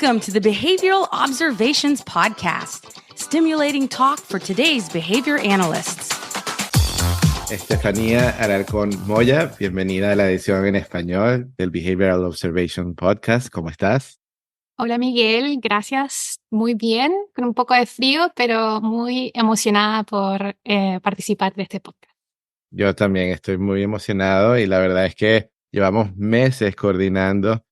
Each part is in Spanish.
Welcome to the Behavioral Observations Podcast, stimulating talk for today's behavior analysts. Estefanía Alarcón Moya, bienvenida a la edición en español del Behavioral Observation Podcast. ¿Cómo estás? Hola Miguel, gracias. Muy bien, con un poco de frío, pero muy emocionada por participar de este podcast. Yo también estoy muy emocionado y la verdad es que llevamos meses coordinando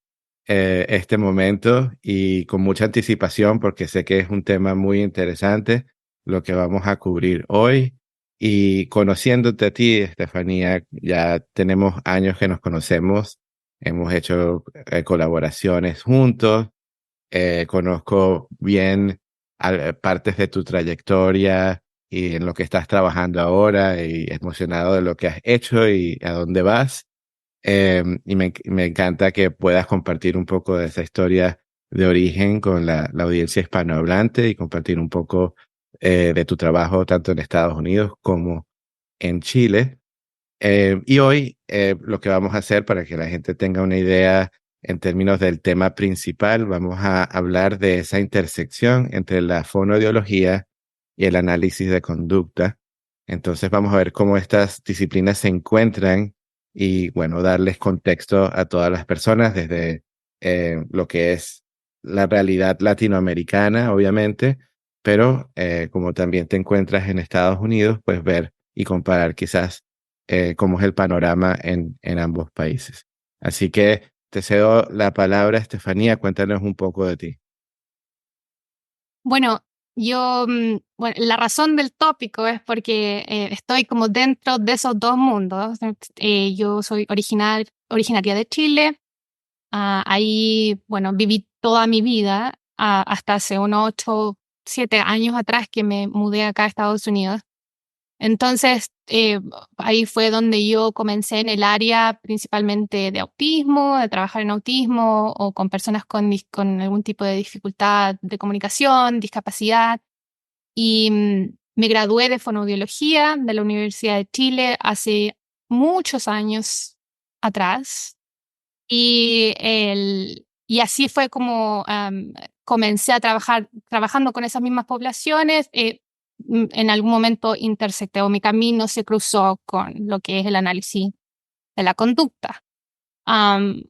este momento y con mucha anticipación porque sé que es un tema muy interesante lo que vamos a cubrir hoy. Y conociéndote a ti, Estefanía, ya tenemos años que nos conocemos, hemos hecho colaboraciones juntos, conozco bien partes de tu trayectoria y en lo que estás trabajando ahora y emocionado de lo que has hecho y a dónde vas. Y me encanta que puedas compartir un poco de esa historia de origen con la audiencia hispanohablante y compartir un poco de tu trabajo tanto en Estados Unidos como en Chile. Y hoy lo que vamos a hacer para que la gente tenga una idea en términos del tema principal, vamos a hablar de esa intersección entre la fonoaudiología y el análisis de conducta. Entonces vamos a ver cómo estas disciplinas se encuentran y, bueno, darles contexto a todas las personas desde lo que es la realidad latinoamericana, obviamente, pero como también te encuentras en Estados Unidos, pues ver y comparar quizás cómo es el panorama en ambos países. Así que te cedo la palabra, Estefanía, cuéntanos un poco de ti. Bueno, la razón del tópico es porque estoy como dentro de esos dos mundos. Yo soy originaria de Chile. Ahí, bueno, viví toda mi vida hasta hace unos 8, 7 años atrás que me mudé acá a Estados Unidos. Entonces, ahí fue donde yo comencé en el área principalmente de autismo, de trabajar en autismo o con personas con algún tipo de dificultad de comunicación, discapacidad. Y me gradué de fonoaudiología de la Universidad de Chile hace muchos años atrás. Y así fue como comencé a trabajando con esas mismas poblaciones. En algún momento intersecté o mi camino se cruzó con lo que es el análisis de la conducta. Am,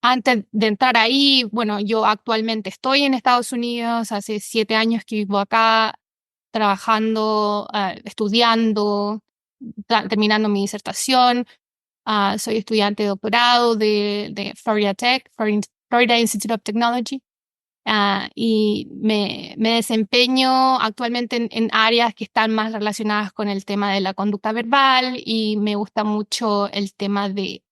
Antes de entrar ahí, bueno, yo actualmente estoy en Estados Unidos, hace 7 años que vivo acá, trabajando, estudiando, terminando mi disertación. Soy estudiante de doctorado de Florida Tech, Florida Institute of Technology. Y me desempeño actualmente en áreas que están más relacionadas con el tema de la conducta verbal y me gusta mucho el tema de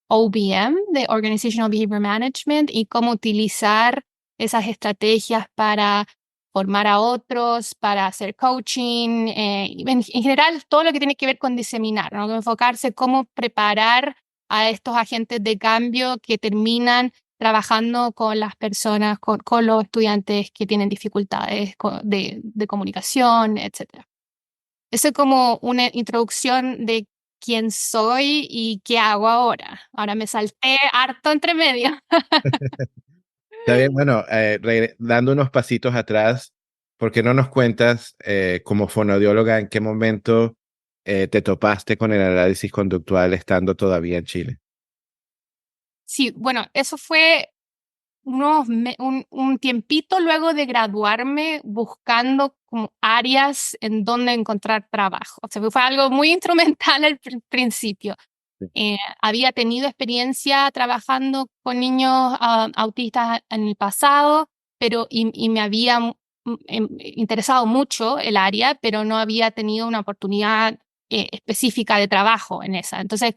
OBM, de Organizational Behavior Management, y cómo utilizar esas estrategias para formar a otros, para hacer coaching, y en general todo lo que tiene que ver con diseminar, ¿no? Enfocarse cómo preparar a estos agentes de cambio que terminan trabajando con las personas, con los estudiantes que tienen dificultades de comunicación, etc. Eso es como una introducción de quién soy y qué hago ahora. Ahora me salté harto entre medio. Está bien, bueno, dando unos pasitos atrás, ¿por qué no nos cuentas como fonoaudióloga en qué momento te topaste con el análisis conductual estando todavía en Chile? Sí, bueno, eso fue un tiempito luego de graduarme buscando como áreas en donde encontrar trabajo. O sea, fue algo muy instrumental al principio. Había tenido experiencia trabajando con niños autistas en el pasado, pero y me había interesado mucho el área, pero no había tenido una oportunidad específica de trabajo en esa. Entonces,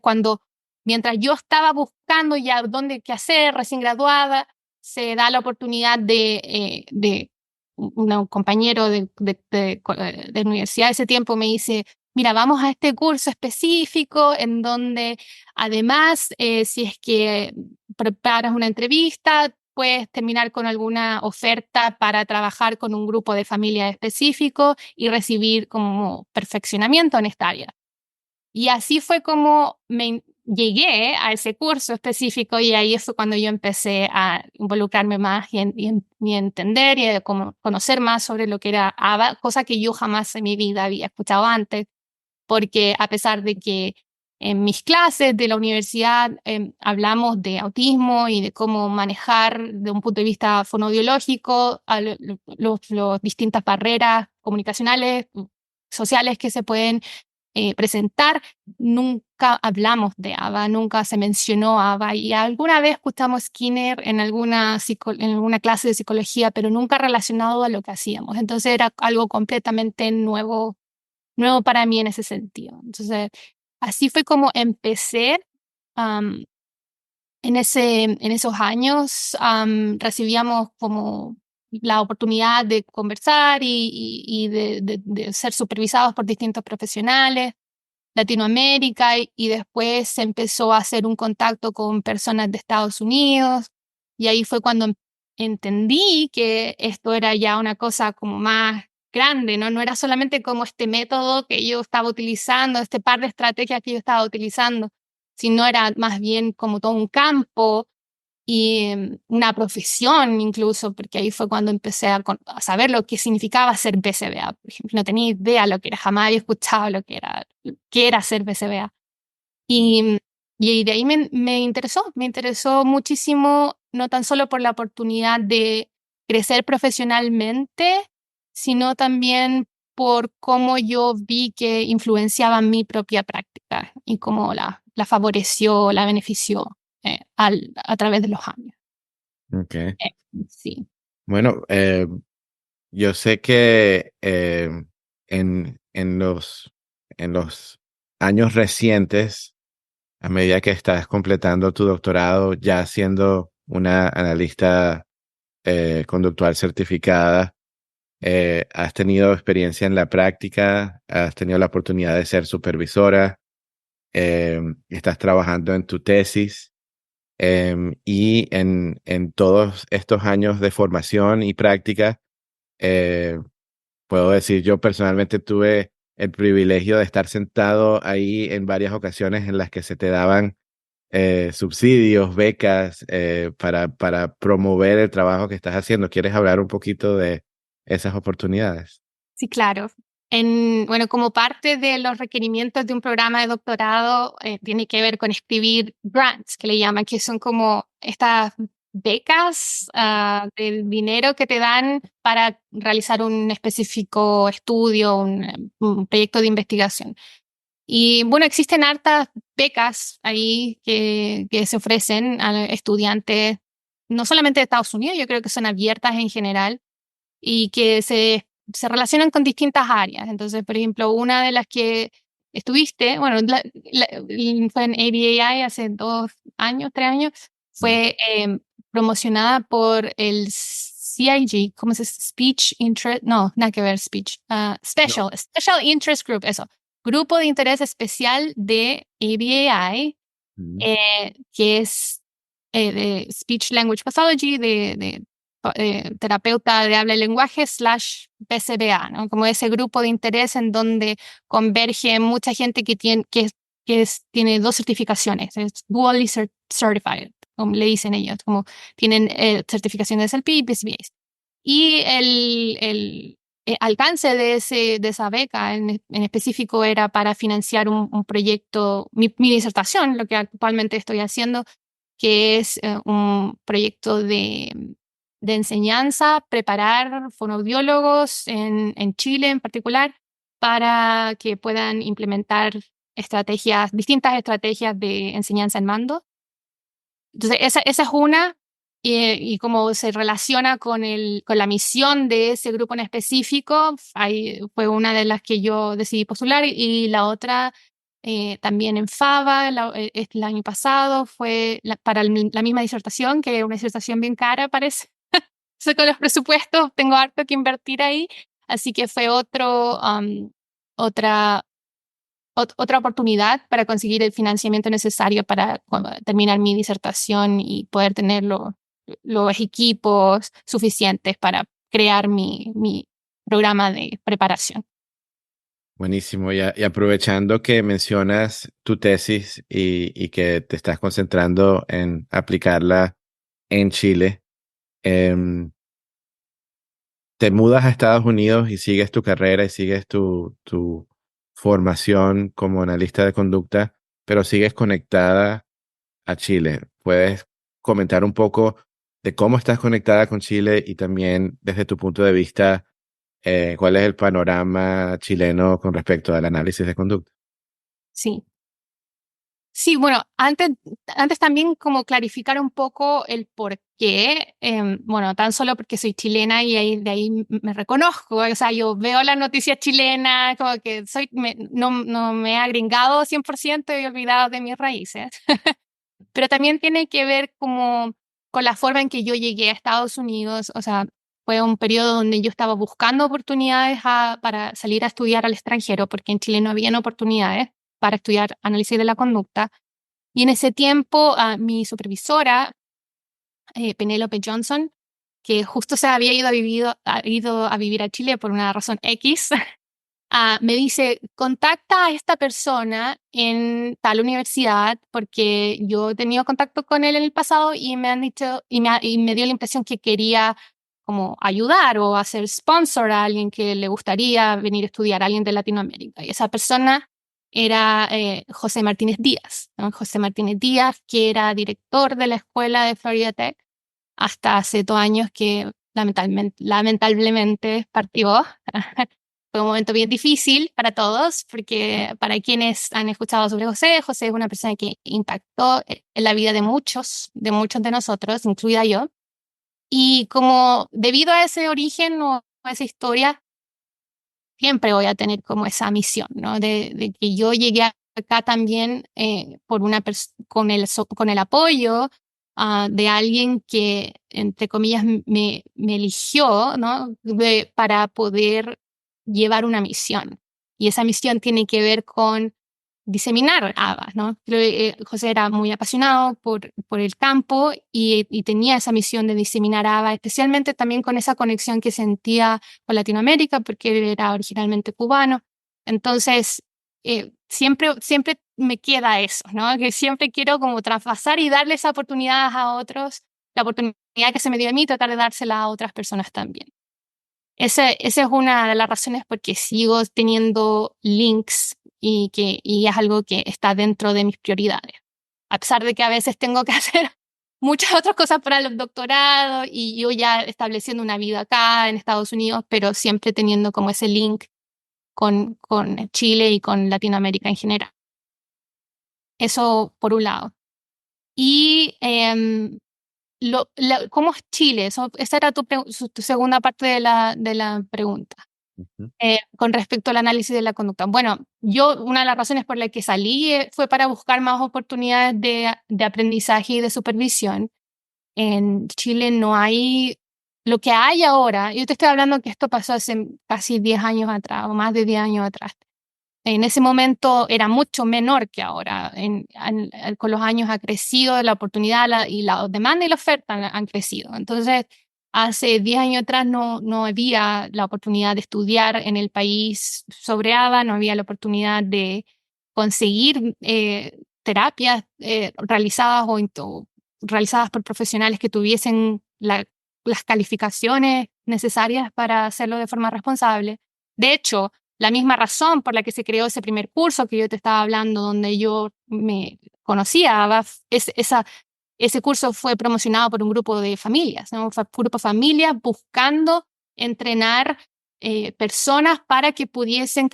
mientras yo estaba buscando ya qué hacer, recién graduada, se da la oportunidad de un compañero de universidad de ese tiempo me dice, mira, vamos a este curso específico en donde además, si es que preparas una entrevista, puedes terminar con alguna oferta para trabajar con un grupo de familia específico y recibir como perfeccionamiento en esta área. Y así fue como llegué a ese curso específico y ahí fue cuando yo empecé a involucrarme más y entender y a conocer más sobre lo que era ABA, cosa que yo jamás en mi vida había escuchado antes, porque a pesar de que en mis clases de la universidad hablamos de autismo y de cómo manejar de un punto de vista fonoaudiológico las distintas barreras comunicacionales, sociales que se pueden presentar, nunca hablamos de ABA, nunca se mencionó ABA y alguna vez escuchamos Skinner en alguna clase de psicología, pero nunca relacionado a lo que hacíamos. Entonces era algo completamente nuevo para mí en ese sentido. Entonces, así fue como empecé. um, en esos años recibíamos como la oportunidad de conversar y de ser supervisados por distintos profesionales Latinoamérica y después se empezó a hacer un contacto con personas de Estados Unidos y ahí fue cuando entendí que esto era ya una cosa como más grande, ¿no? No era solamente como este método que yo estaba utilizando, este par de estrategias que yo estaba utilizando, sino era más bien como todo un campo y una profesión incluso, porque ahí fue cuando empecé a saber lo que significaba ser BCBA. Por ejemplo, no tenía idea lo que era, jamás había escuchado qué era ser BCBA. Y, y de ahí me interesó muchísimo, no tan solo por la oportunidad de crecer profesionalmente, sino también por cómo yo vi que influenciaba mi propia práctica y cómo la favoreció, la benefició a través de los años. Okay. Sí. Bueno, yo sé que en los años recientes, a medida que estás completando tu doctorado, ya siendo una analista conductual certificada, has tenido experiencia en la práctica, has tenido la oportunidad de ser supervisora, estás trabajando en tu tesis. Y en todos estos años de formación y práctica, eh, puedo decir, yo personalmente tuve el privilegio de estar sentado ahí en varias ocasiones en las que se te daban subsidios, becas para promover el trabajo que estás haciendo. ¿Quieres hablar un poquito de esas oportunidades? Sí, claro. Bueno, como parte de los requerimientos de un programa de doctorado, tiene que ver con escribir grants, que le llaman, que son como estas becas de dinero que te dan para realizar un específico estudio, un proyecto de investigación. Y bueno, existen hartas becas ahí que se ofrecen a estudiantes, no solamente de Estados Unidos, yo creo que son abiertas en general y que se relacionan con distintas áreas. Entonces, por ejemplo, una de las que estuviste, bueno, fue en ABAI hace 2 años, 3 años, fue promocionada por el CIG, ¿cómo se dice? Speech Interest, no, nada que ver, Speech, No. Special Interest Group, eso, Grupo de Interés Especial de ABAI, Mm. que es de Speech Language Pathology, terapeuta de habla y lenguaje / PCBA, ¿no? Como ese grupo de interés en donde converge mucha gente tiene 2 certificaciones, es dually certified, como le dicen ellos, como tienen certificaciones del PI y PCBAs. Y el alcance de esa beca en específico era para financiar un proyecto, mi disertación, lo que actualmente estoy haciendo, que es un proyecto de enseñanza, preparar fonoaudiólogos en Chile en particular, para que puedan implementar distintas estrategias de enseñanza en mando. Entonces, esa es una, y cómo se relaciona con la misión de ese grupo en específico, fue una de las que yo decidí postular, y la otra también en FABA, el año pasado, fue para la misma disertación, que es una disertación bien cara, parece. Sé con los presupuestos tengo harto que invertir ahí, así que fue otra otra oportunidad para conseguir el financiamiento necesario para terminar mi disertación y poder tener los equipos suficientes para crear mi programa de preparación. Buenísimo. Y aprovechando que mencionas tu tesis y que te estás concentrando en aplicarla en Chile, em, te mudas a Estados Unidos y sigues tu carrera y sigues tu formación como analista de conducta, pero sigues conectada a Chile. ¿Puedes comentar un poco de cómo estás conectada con Chile y también desde tu punto de vista, cuál es el panorama chileno con respecto al análisis de conducta? Sí. Sí, bueno, antes también como clarificar un poco el por qué, bueno, tan solo porque soy chilena y de ahí me reconozco, o sea, yo veo las noticias chilenas, como que no me he agringado 100% y he olvidado de mis raíces, pero también tiene que ver como con la forma en que yo llegué a Estados Unidos, o sea, fue un periodo donde yo estaba buscando oportunidades para salir a estudiar al extranjero, porque en Chile no habían oportunidades para estudiar análisis de la conducta. Y en ese tiempo, mi supervisora, Penélope Johnson, que justo se había ido a vivir a Chile por una razón X, me dice, contacta a esta persona en tal universidad, porque yo he tenido contacto con él en el pasado y me han dicho, y me dio la impresión que quería como ayudar o hacer sponsor a alguien que le gustaría venir a estudiar, a alguien de Latinoamérica. Y esa persona era José Martínez Díaz, ¿no? José Martínez Díaz, que era director de la escuela de Florida Tech hasta hace 2 años que lamentablemente partió. Fue un momento bien difícil para todos, porque para quienes han escuchado sobre José, José es una persona que impactó en la vida de muchos de nosotros, incluida yo. Y como debido a ese origen o a esa historia, siempre voy a tener como esa misión, ¿no? De que yo llegué acá también con el apoyo de alguien que, entre comillas, me eligió, ¿no? Para poder llevar una misión. Y esa misión tiene que ver con diseminar habas, ¿no? José era muy apasionado por el campo y tenía esa misión de diseminar habas, especialmente también con esa conexión que sentía con Latinoamérica, porque él era originalmente cubano. Entonces, siempre me queda eso, ¿no? Que siempre quiero como traspasar y darle esa oportunidad a otros, la oportunidad que se me dio a mí, tratar de dársela a otras personas también. Esa es una de las razones por que sigo teniendo links y es algo que está dentro de mis prioridades. A pesar de que a veces tengo que hacer muchas otras cosas para los doctorados y yo ya estableciendo una vida acá en Estados Unidos, pero siempre teniendo como ese link con Chile y con Latinoamérica en general. Eso por un lado. Y ¿cómo es Chile? Esa era tu segunda parte de la pregunta. Ujú. Con respecto al análisis de la conducta. Bueno, yo una de las razones por las que salí fue para buscar más oportunidades de aprendizaje y de supervisión. En Chile no hay lo que hay ahora. Yo te estoy hablando que esto pasó hace casi 10 años atrás o más de 10 años atrás. En ese momento era mucho menor que ahora. Con los años ha crecido la oportunidad y la demanda y la oferta han crecido. Entonces, hace 10 años atrás no había la oportunidad de estudiar en el país sobre ABA, no había la oportunidad de conseguir terapias realizadas o realizadas por profesionales que tuviesen las calificaciones necesarias para hacerlo de forma responsable. De hecho, la misma razón por la que se creó ese primer curso que yo te estaba hablando, donde yo me conocía, ese curso fue promocionado por un grupo de familias, ¿no? Fue un grupo de familias buscando entrenar personas para que pudiesen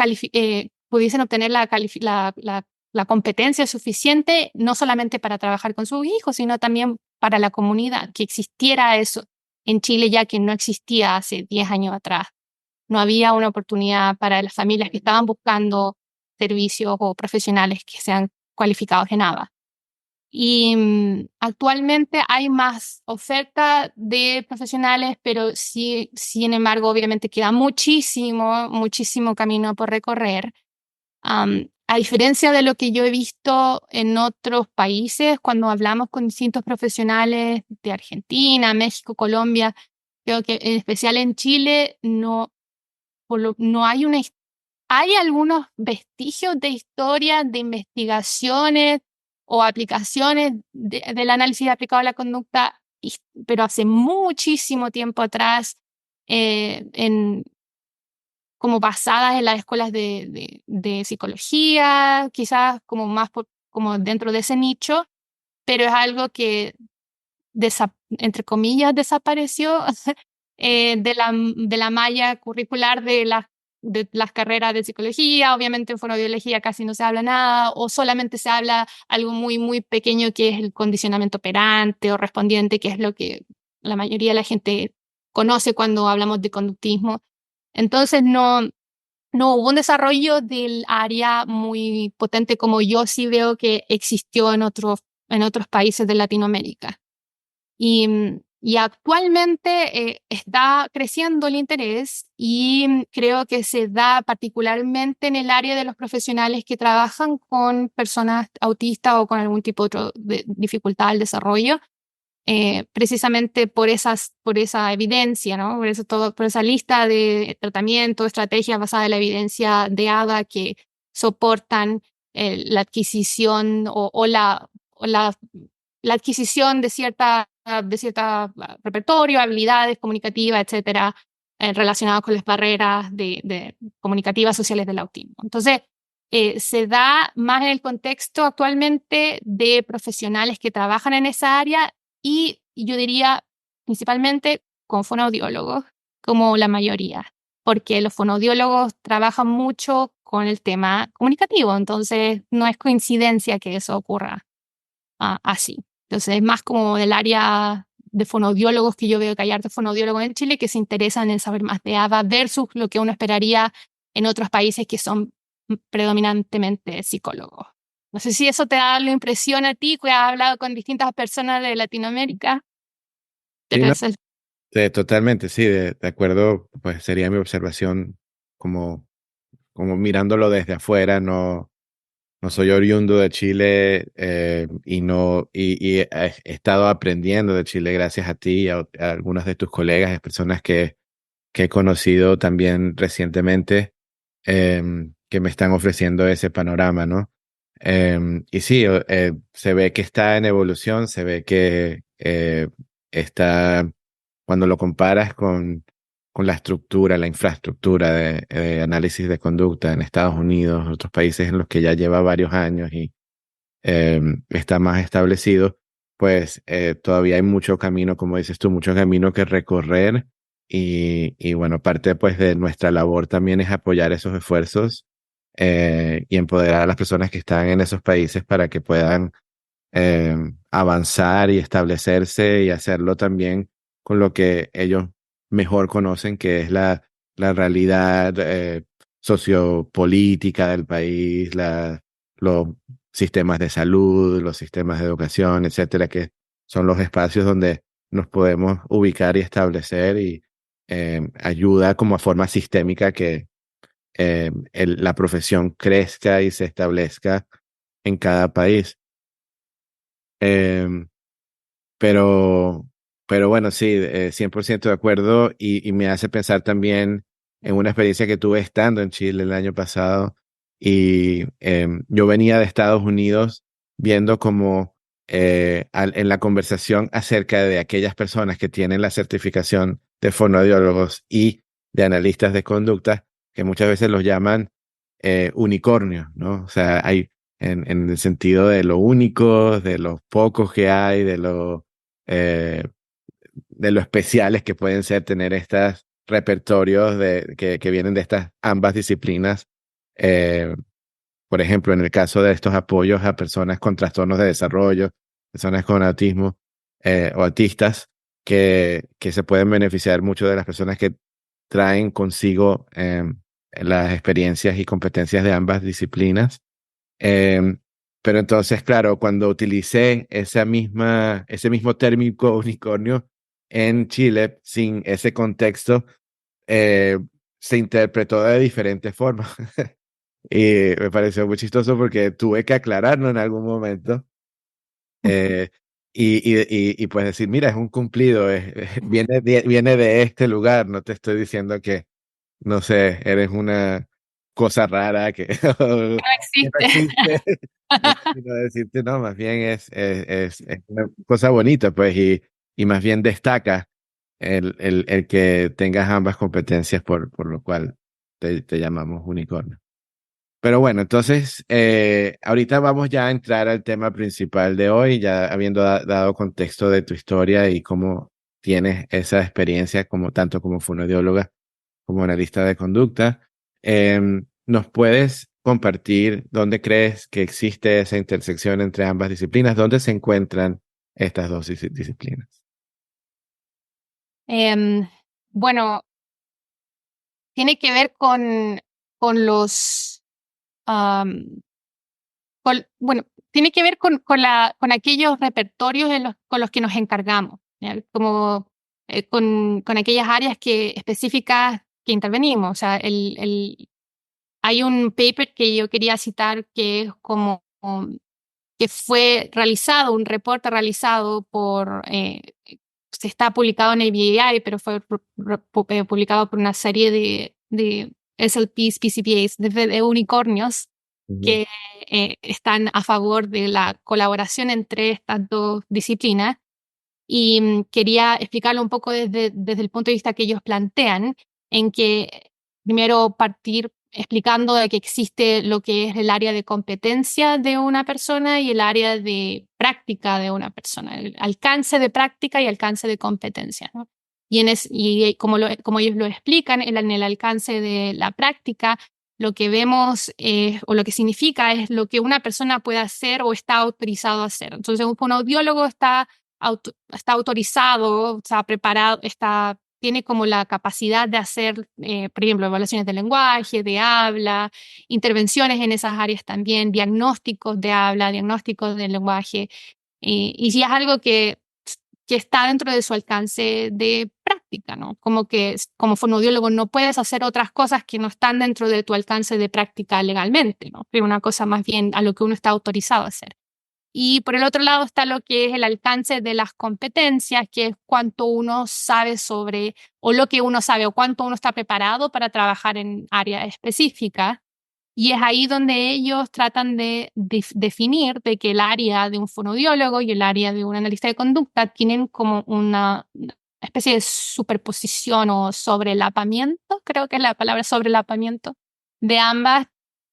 obtener la competencia suficiente, no solamente para trabajar con sus hijos, sino también para la comunidad, que existiera eso en Chile, ya que no existía hace 10 años atrás. No había una oportunidad para las familias que estaban buscando servicios o profesionales que sean cualificados en ABA. Y actualmente hay más oferta de profesionales, pero sí, sin embargo, obviamente queda muchísimo camino por recorrer. A diferencia de lo que yo he visto en otros países, cuando hablamos con distintos profesionales de Argentina, México, Colombia, creo que en especial en Chile no hay una hay algunos vestigios de historia, de investigaciones o aplicaciones del análisis aplicado a la conducta, pero hace muchísimo tiempo atrás, como basadas en las escuelas de psicología, quizás como más como dentro de ese nicho, pero es algo que, entre comillas, desapareció de la malla curricular de las carreras de psicología. Obviamente en fonoaudiología casi no se habla nada, o solamente se habla algo muy, muy pequeño, que es el condicionamiento operante o respondiente, que es lo que la mayoría de la gente conoce cuando hablamos de conductismo. Entonces no hubo un desarrollo del área muy potente como yo sí veo que existió en otros países de Latinoamérica. Y actualmente está creciendo el interés, y creo que se da particularmente en el área de los profesionales que trabajan con personas autistas o con algún tipo de dificultad al desarrollo, precisamente por esa evidencia, ¿no? Por esa lista de tratamientos, estrategias basadas en la evidencia de ABA que soportan la adquisición o la adquisición de cierta repertorio, habilidades comunicativas, etcétera, relacionadas con las barreras comunicativas sociales del autismo. Entonces, se da más en el contexto actualmente de profesionales que trabajan en esa área, y yo diría principalmente con fonoaudiólogos, como la mayoría, porque los fonoaudiólogos trabajan mucho con el tema comunicativo, entonces no es coincidencia que eso ocurra así. Entonces es más como del área de fonoaudiólogos que yo veo que hay hartos fonoaudiólogos en Chile que se interesan en saber más de ABA versus lo que uno esperaría en otros países que son predominantemente psicólogos. No sé si eso te da la impresión a ti, que has hablado con distintas personas de Latinoamérica. Sí, Pero no, eso es... totalmente, sí, de acuerdo, pues sería mi observación como mirándolo desde afuera. No soy oriundo de Chile, y he estado aprendiendo de Chile gracias a ti y a algunas de tus colegas, personas que he conocido también recientemente, que me están ofreciendo ese panorama, ¿no? Y sí, se ve que está en evolución, se ve que está, cuando lo comparas con la estructura, la infraestructura de análisis de conducta en Estados Unidos, otros países en los que ya lleva varios años y está más establecido, pues todavía hay mucho camino, como dices tú, mucho camino que recorrer. Y bueno, parte pues de nuestra labor también es apoyar esos esfuerzos, y empoderar a las personas que están en esos países para que puedan avanzar y establecerse y hacerlo también con lo que ellos mejor conocen, que es la realidad sociopolítica del país, los sistemas de salud, los sistemas de educación, etcétera, que son los espacios donde nos podemos ubicar y establecer, y ayuda como a forma sistémica que la profesión crezca y se establezca en cada país. Em, pero, pero bueno, sí, 100% de acuerdo, y me hace pensar también en una experiencia que tuve estando en Chile el año pasado, y yo venía de Estados Unidos viendo como en la conversación acerca de aquellas personas que tienen la certificación de fonoaudiólogos y de analistas de conducta, que muchas veces los llaman unicornios, ¿no? O sea, hay en el sentido de lo único, de los pocos que hay, eh, de lo especiales que pueden ser tener estos repertorios que vienen de estas ambas disciplinas. Eh, por ejemplo, en el caso de estos apoyos a personas con trastornos de desarrollo, personas con autismo, o autistas, que se pueden beneficiar mucho de las personas que traen consigo las experiencias y competencias de ambas disciplinas. Em, pero entonces, claro, cuando utilicé ese mismo término unicornio en Chile, sin ese contexto, eh, se interpretó de diferentes formas. Y me pareció muy chistoso porque tuve que aclararlo en algún momento. eh, y pues decir, mira, es un cumplido, viene de este lugar, no te estoy diciendo que, no sé, eres una cosa rara que, No que no existe. existe, ¿no? Sino decirte, no, más bien es una cosa bonita, pues, y más bien destaca el que tengas ambas competencias, por lo cual te llamamos unicornio. Pero bueno, entonces, ahorita vamos ya a entrar al tema principal de hoy, ya habiendo dado contexto de tu historia y cómo tienes esa experiencia como tanto como fonoaudióloga como analista de conducta. ¿Nos puedes compartir dónde crees que existe esa intersección entre ambas disciplinas? ¿Dónde se encuentran estas dos disciplinas? Em, bueno, tiene que ver con los, am, bueno, tiene que ver con aquellos repertorios con los que nos encargamos, ¿ya? Como con aquellas áreas específicas que intervenimos. O sea, hay un paper que yo quería citar que es como que fue realizado, un reporte realizado se está publicado en el BAI, pero fue publicado por una serie de SLPs, PCPAs, de unicornios Ujú, que están a favor de la colaboración entre estas dos disciplinas. Y quería explicarlo un poco desde el punto de vista que ellos plantean, en que primero partir explicando de que existe lo que es el área de competencia de una persona y el área de práctica de una persona, el alcance de práctica y alcance de competencia, ¿no? Y como ellos lo explican, en el alcance de la práctica, lo que vemos o lo que significa es lo que una persona puede hacer o está autorizado a hacer. Entonces, un fonoaudiólogo está autorizado, está preparado, tiene como la capacidad de hacer, por ejemplo, evaluaciones de lenguaje, de habla, intervenciones en esas áreas también, diagnósticos de habla, diagnósticos del lenguaje, y si es algo que está dentro de su alcance de práctica, ¿no? Como que como fonoaudiólogo no puedes hacer otras cosas que no están dentro de tu alcance de práctica legalmente, ¿no? Pero una cosa más bien a lo que uno está autorizado a hacer. Y por el otro lado está lo que es el alcance de las competencias, que es cuánto uno sabe sobre, o lo que uno sabe, o cuánto uno está preparado para trabajar en áreas específicas. Y es ahí donde ellos tratan de definir de que el área de un fonoaudiólogo y el área de un analista de conducta tienen como una especie de superposición o sobrelapamiento, creo que es la palabra sobrelapamiento, de ambas,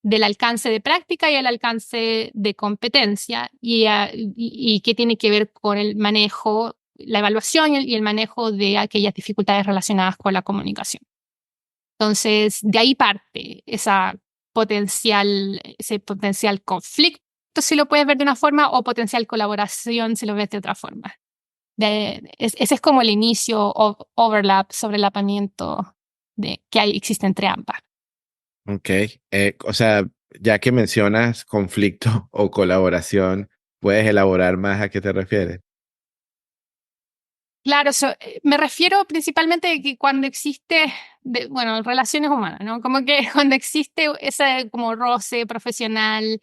del alcance de práctica y el alcance de competencia, y que tiene que ver con el manejo, la evaluación y el manejo de aquellas dificultades relacionadas con la comunicación. Entonces, de ahí parte ese potencial conflicto, si lo puedes ver de una forma, o potencial colaboración, si lo ves de otra forma. Ese es como el inicio, overlap, sobrelapamiento existe entre ambas. Ok, o sea, ya que mencionas conflicto o colaboración, ¿puedes elaborar más a qué te refieres? Claro, me refiero principalmente a que cuando existe, bueno, relaciones humanas, ¿no? Como que cuando existe ese como roce profesional,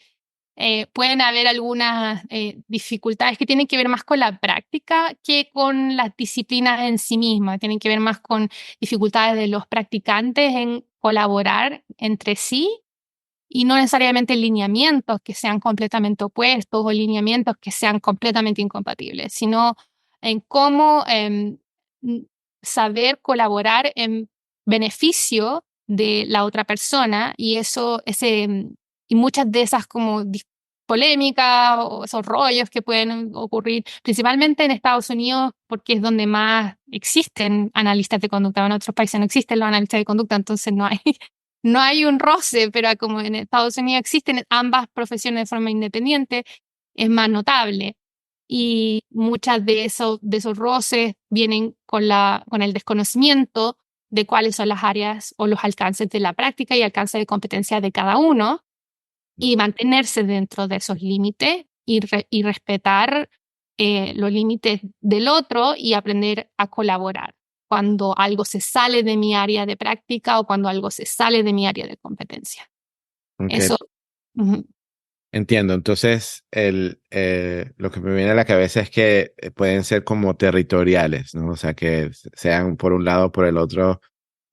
pueden haber algunas dificultades que tienen que ver más con la práctica que con las disciplinas en sí mismas. Tienen que ver más con dificultades de los practicantes en colaborar entre sí y no necesariamente lineamientos que sean completamente opuestos o lineamientos que sean completamente incompatibles, sino en cómo saber colaborar en beneficio de la otra persona, y y muchas de esas como polémicas o esos rollos que pueden ocurrir, principalmente en Estados Unidos, porque es donde más existen analistas de conducta. En otros países no existen los analistas de conducta, entonces no hay un roce, pero como en Estados Unidos existen ambas profesiones de forma independiente, es más notable. Y muchas de esos roces vienen con el desconocimiento de cuáles son las áreas o los alcances de la práctica y alcance de competencia de cada uno, y mantenerse dentro de esos límites y respetar los límites del otro y aprender a colaborar cuando algo se sale de mi área de práctica o cuando algo se sale de mi área de competencia. Ok, Eso. Ujú. entiendo. Entonces, lo que me viene a la cabeza es que pueden ser como territoriales, ¿no? O sea, que sean por un lado o por el otro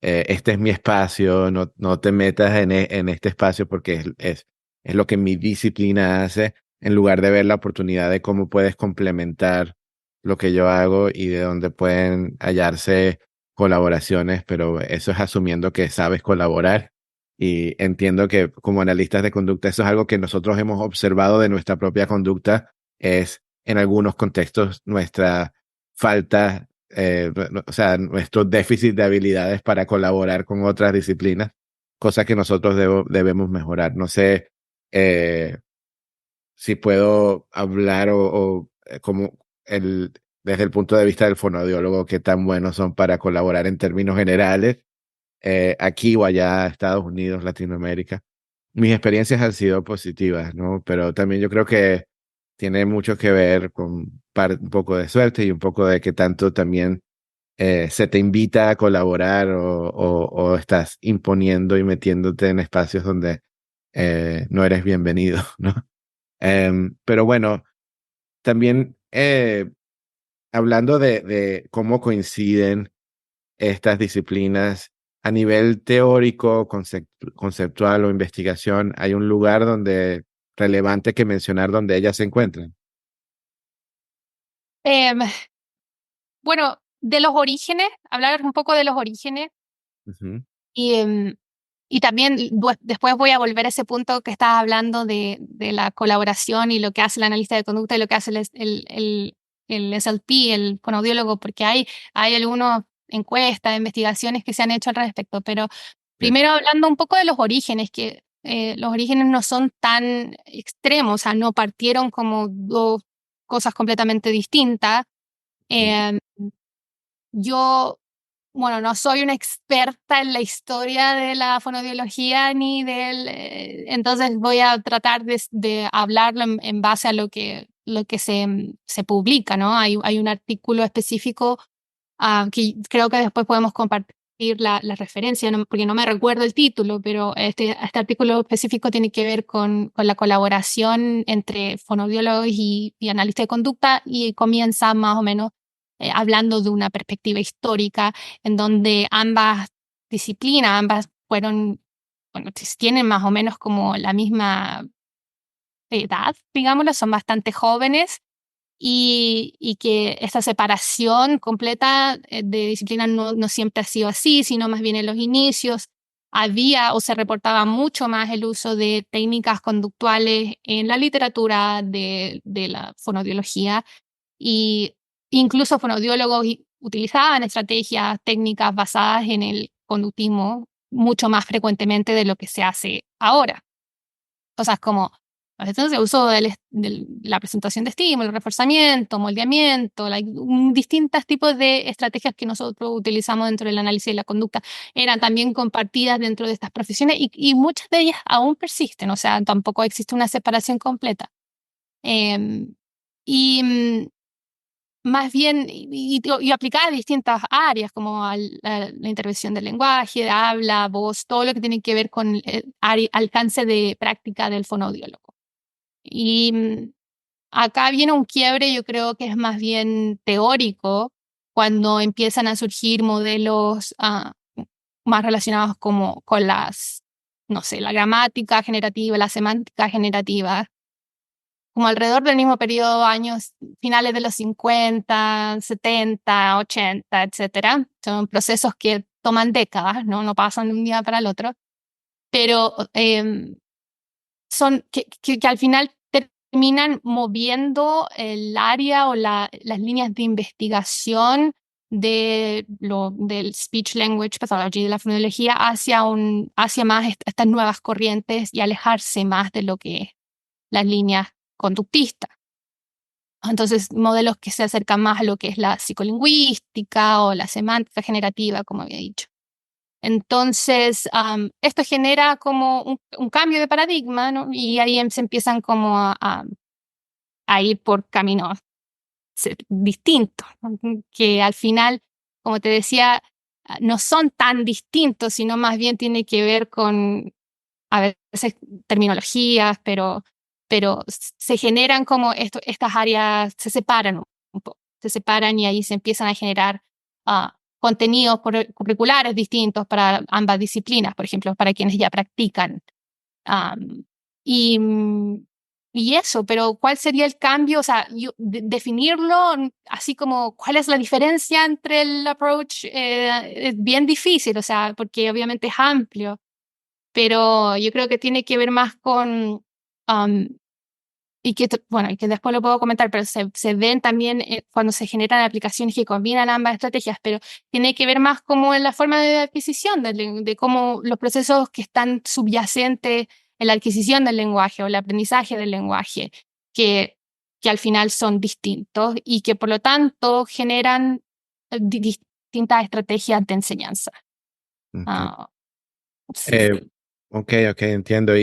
este es mi espacio, no te metas en este espacio porque es lo que mi disciplina hace, en lugar de ver la oportunidad de cómo puedes complementar lo que yo hago y de dónde pueden hallarse colaboraciones, pero eso es asumiendo que sabes colaborar. Y entiendo que como analistas de conducta, eso es algo que nosotros hemos observado de nuestra propia conducta, es en algunos contextos nuestra falta, o sea, nuestro déficit de habilidades para colaborar con otras disciplinas, cosa que nosotros debemos mejorar. No sé si puedo hablar como desde el punto de vista del fonoaudiólogo, qué tan buenos son para colaborar en términos generales, aquí o allá, Estados Unidos, Latinoamérica. Mis experiencias han sido positivas, ¿no? Pero también yo creo que tiene mucho que ver con un poco de suerte y un poco de que tanto también se te invita a colaborar o estás imponiendo y metiéndote en espacios donde no eres bienvenido, ¿no? Pero bueno, también hablando de cómo coinciden estas disciplinas a nivel teórico, conceptual o investigación, ¿hay un lugar donde relevante que mencionar donde ellas se encuentran? Em, bueno, de los orígenes, hablar un poco de los orígenes Ujú. y, y también después voy a volver a ese punto que estabas hablando de la colaboración y lo que hace el analista de conducta y lo que hace el SLP, el fonoaudiólogo, porque hay algunas encuestas, investigaciones que se han hecho al respecto, pero Sí. primero hablando un poco de los orígenes, que los orígenes no son tan extremos, o sea, no partieron como dos cosas completamente distintas. Mm. Em, yo, bueno, no soy una experta en la historia de la fonoaudiología ni entonces voy a tratar de hablarlo en base a lo que se publica, ¿no? Hay un artículo específico que creo que después podemos compartir la referencia, porque no me recuerdo el título, pero este artículo específico tiene que ver con la colaboración entre fonoaudiólogos y analistas de conducta y comienza más o menos hablando de una perspectiva histórica en donde ambas disciplinas, ambas fueron, bueno, tienen más o menos como la misma edad, digámoslo, son bastante jóvenes y que esta separación completa de disciplinas no siempre ha sido así, sino más bien en los inicios había o se reportaba mucho más el uso de técnicas conductuales en la literatura de la fonoaudiología y incluso fonoaudiólogos utilizaban estrategias técnicas basadas en el conductismo mucho más frecuentemente de lo que se hace ahora. Cosas como entonces el uso de la presentación de estímulos, reforzamiento, moldeamiento, distintos tipos de estrategias que nosotros utilizamos dentro del análisis de la conducta eran también compartidas dentro de estas profesiones y muchas de ellas aún persisten, o sea, tampoco existe una separación completa. Em, y más bien, y aplicada a distintas áreas, como la intervención del lenguaje, de habla, voz, todo lo que tiene que ver con el alcance de práctica del fonoaudiólogo. Y acá viene un quiebre, yo creo que es más bien teórico, cuando empiezan a surgir modelos más relacionados como con no sé, la gramática generativa, la semántica generativa, como alrededor del mismo periodo, años finales de los 50, 70, 80, etcétera. Son procesos que toman décadas, no pasan de un día para el otro, pero son que al final terminan moviendo el área o las líneas de investigación del speech language pathology, de la fonología, hacia más estas nuevas corrientes y alejarse más de lo que es las líneas conductistas. Entonces, modelos que se acercan más a lo que es la psicolingüística o la semántica generativa, como había dicho. Entonces, esto genera como un cambio de paradigma, ¿no? Y ahí se empiezan como a ir por caminos distintos, ¿no? Que al final, como te decía, no son tan distintos, sino más bien tiene que ver con, a veces, terminologías, pero se generan como estas áreas, se separan un poco, se separan y ahí se empiezan a generar contenidos curriculares distintos para ambas disciplinas, por ejemplo, para quienes ya practican. Y, y eso, pero ¿cuál sería el cambio? O sea, definirlo así como cuál es la diferencia entre el approach es bien difícil, o sea, porque obviamente es amplio, pero yo creo que tiene que ver más con, y que después lo puedo comentar, pero se ven también cuando se generan aplicaciones que combinan ambas estrategias, pero tiene que ver más como en la forma de adquisición, de cómo los procesos que están subyacentes en la adquisición del lenguaje o el aprendizaje del lenguaje, que al final son distintos y que por lo tanto generan distintas estrategias de enseñanza. Okay. Sí. Ok, entiendo.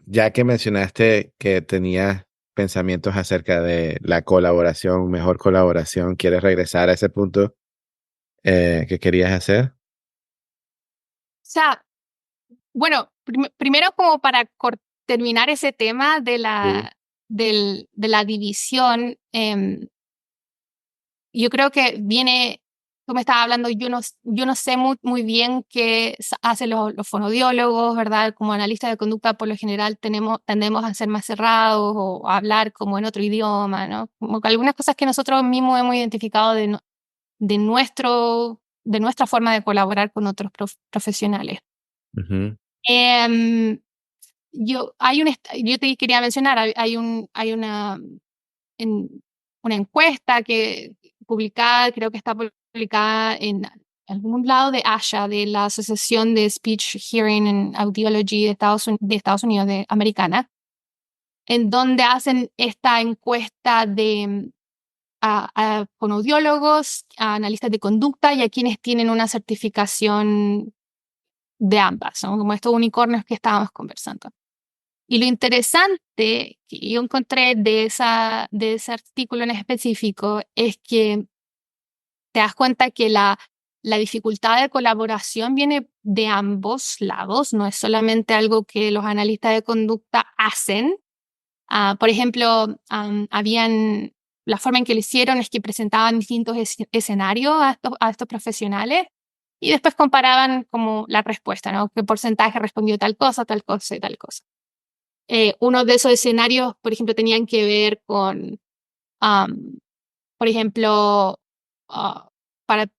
Ya que mencionaste que tenías pensamientos acerca de la colaboración, mejor colaboración, ¿quieres regresar a ese punto que querías hacer? O sea, bueno, primero como para terminar ese tema de Sí. de la división, yo creo que viene, tú me estabas hablando, yo no sé muy bien qué hacen los fonodiólogos, ¿verdad? Como analistas de conducta, por lo general tendemos a ser más cerrados o a hablar como en otro idioma, ¿no? Como que algunas cosas que nosotros mismos hemos identificado de nuestra forma de colaborar con otros profesionales. Ujú. Yo te quería mencionar, hay una encuesta publicada, creo que está publicada en algún lado de ASHA, de la Asociación de Speech, Hearing and Audiology de Estados Unidos, americana, en donde hacen esta encuesta a fonoaudiólogos, a analistas de conducta y a quienes tienen una certificación de ambas, ¿no? Como estos unicornios que estábamos conversando. Y lo interesante que yo encontré de ese artículo en específico es que te das cuenta que la dificultad de colaboración viene de ambos lados, no es solamente algo que los analistas de conducta hacen. Por ejemplo, la forma en que lo hicieron es que presentaban distintos escenarios a estos profesionales y después comparaban como la respuesta, ¿no? ¿Qué porcentaje respondió tal cosa y tal cosa? Uno de esos escenarios, por ejemplo, tenían que ver con, por ejemplo,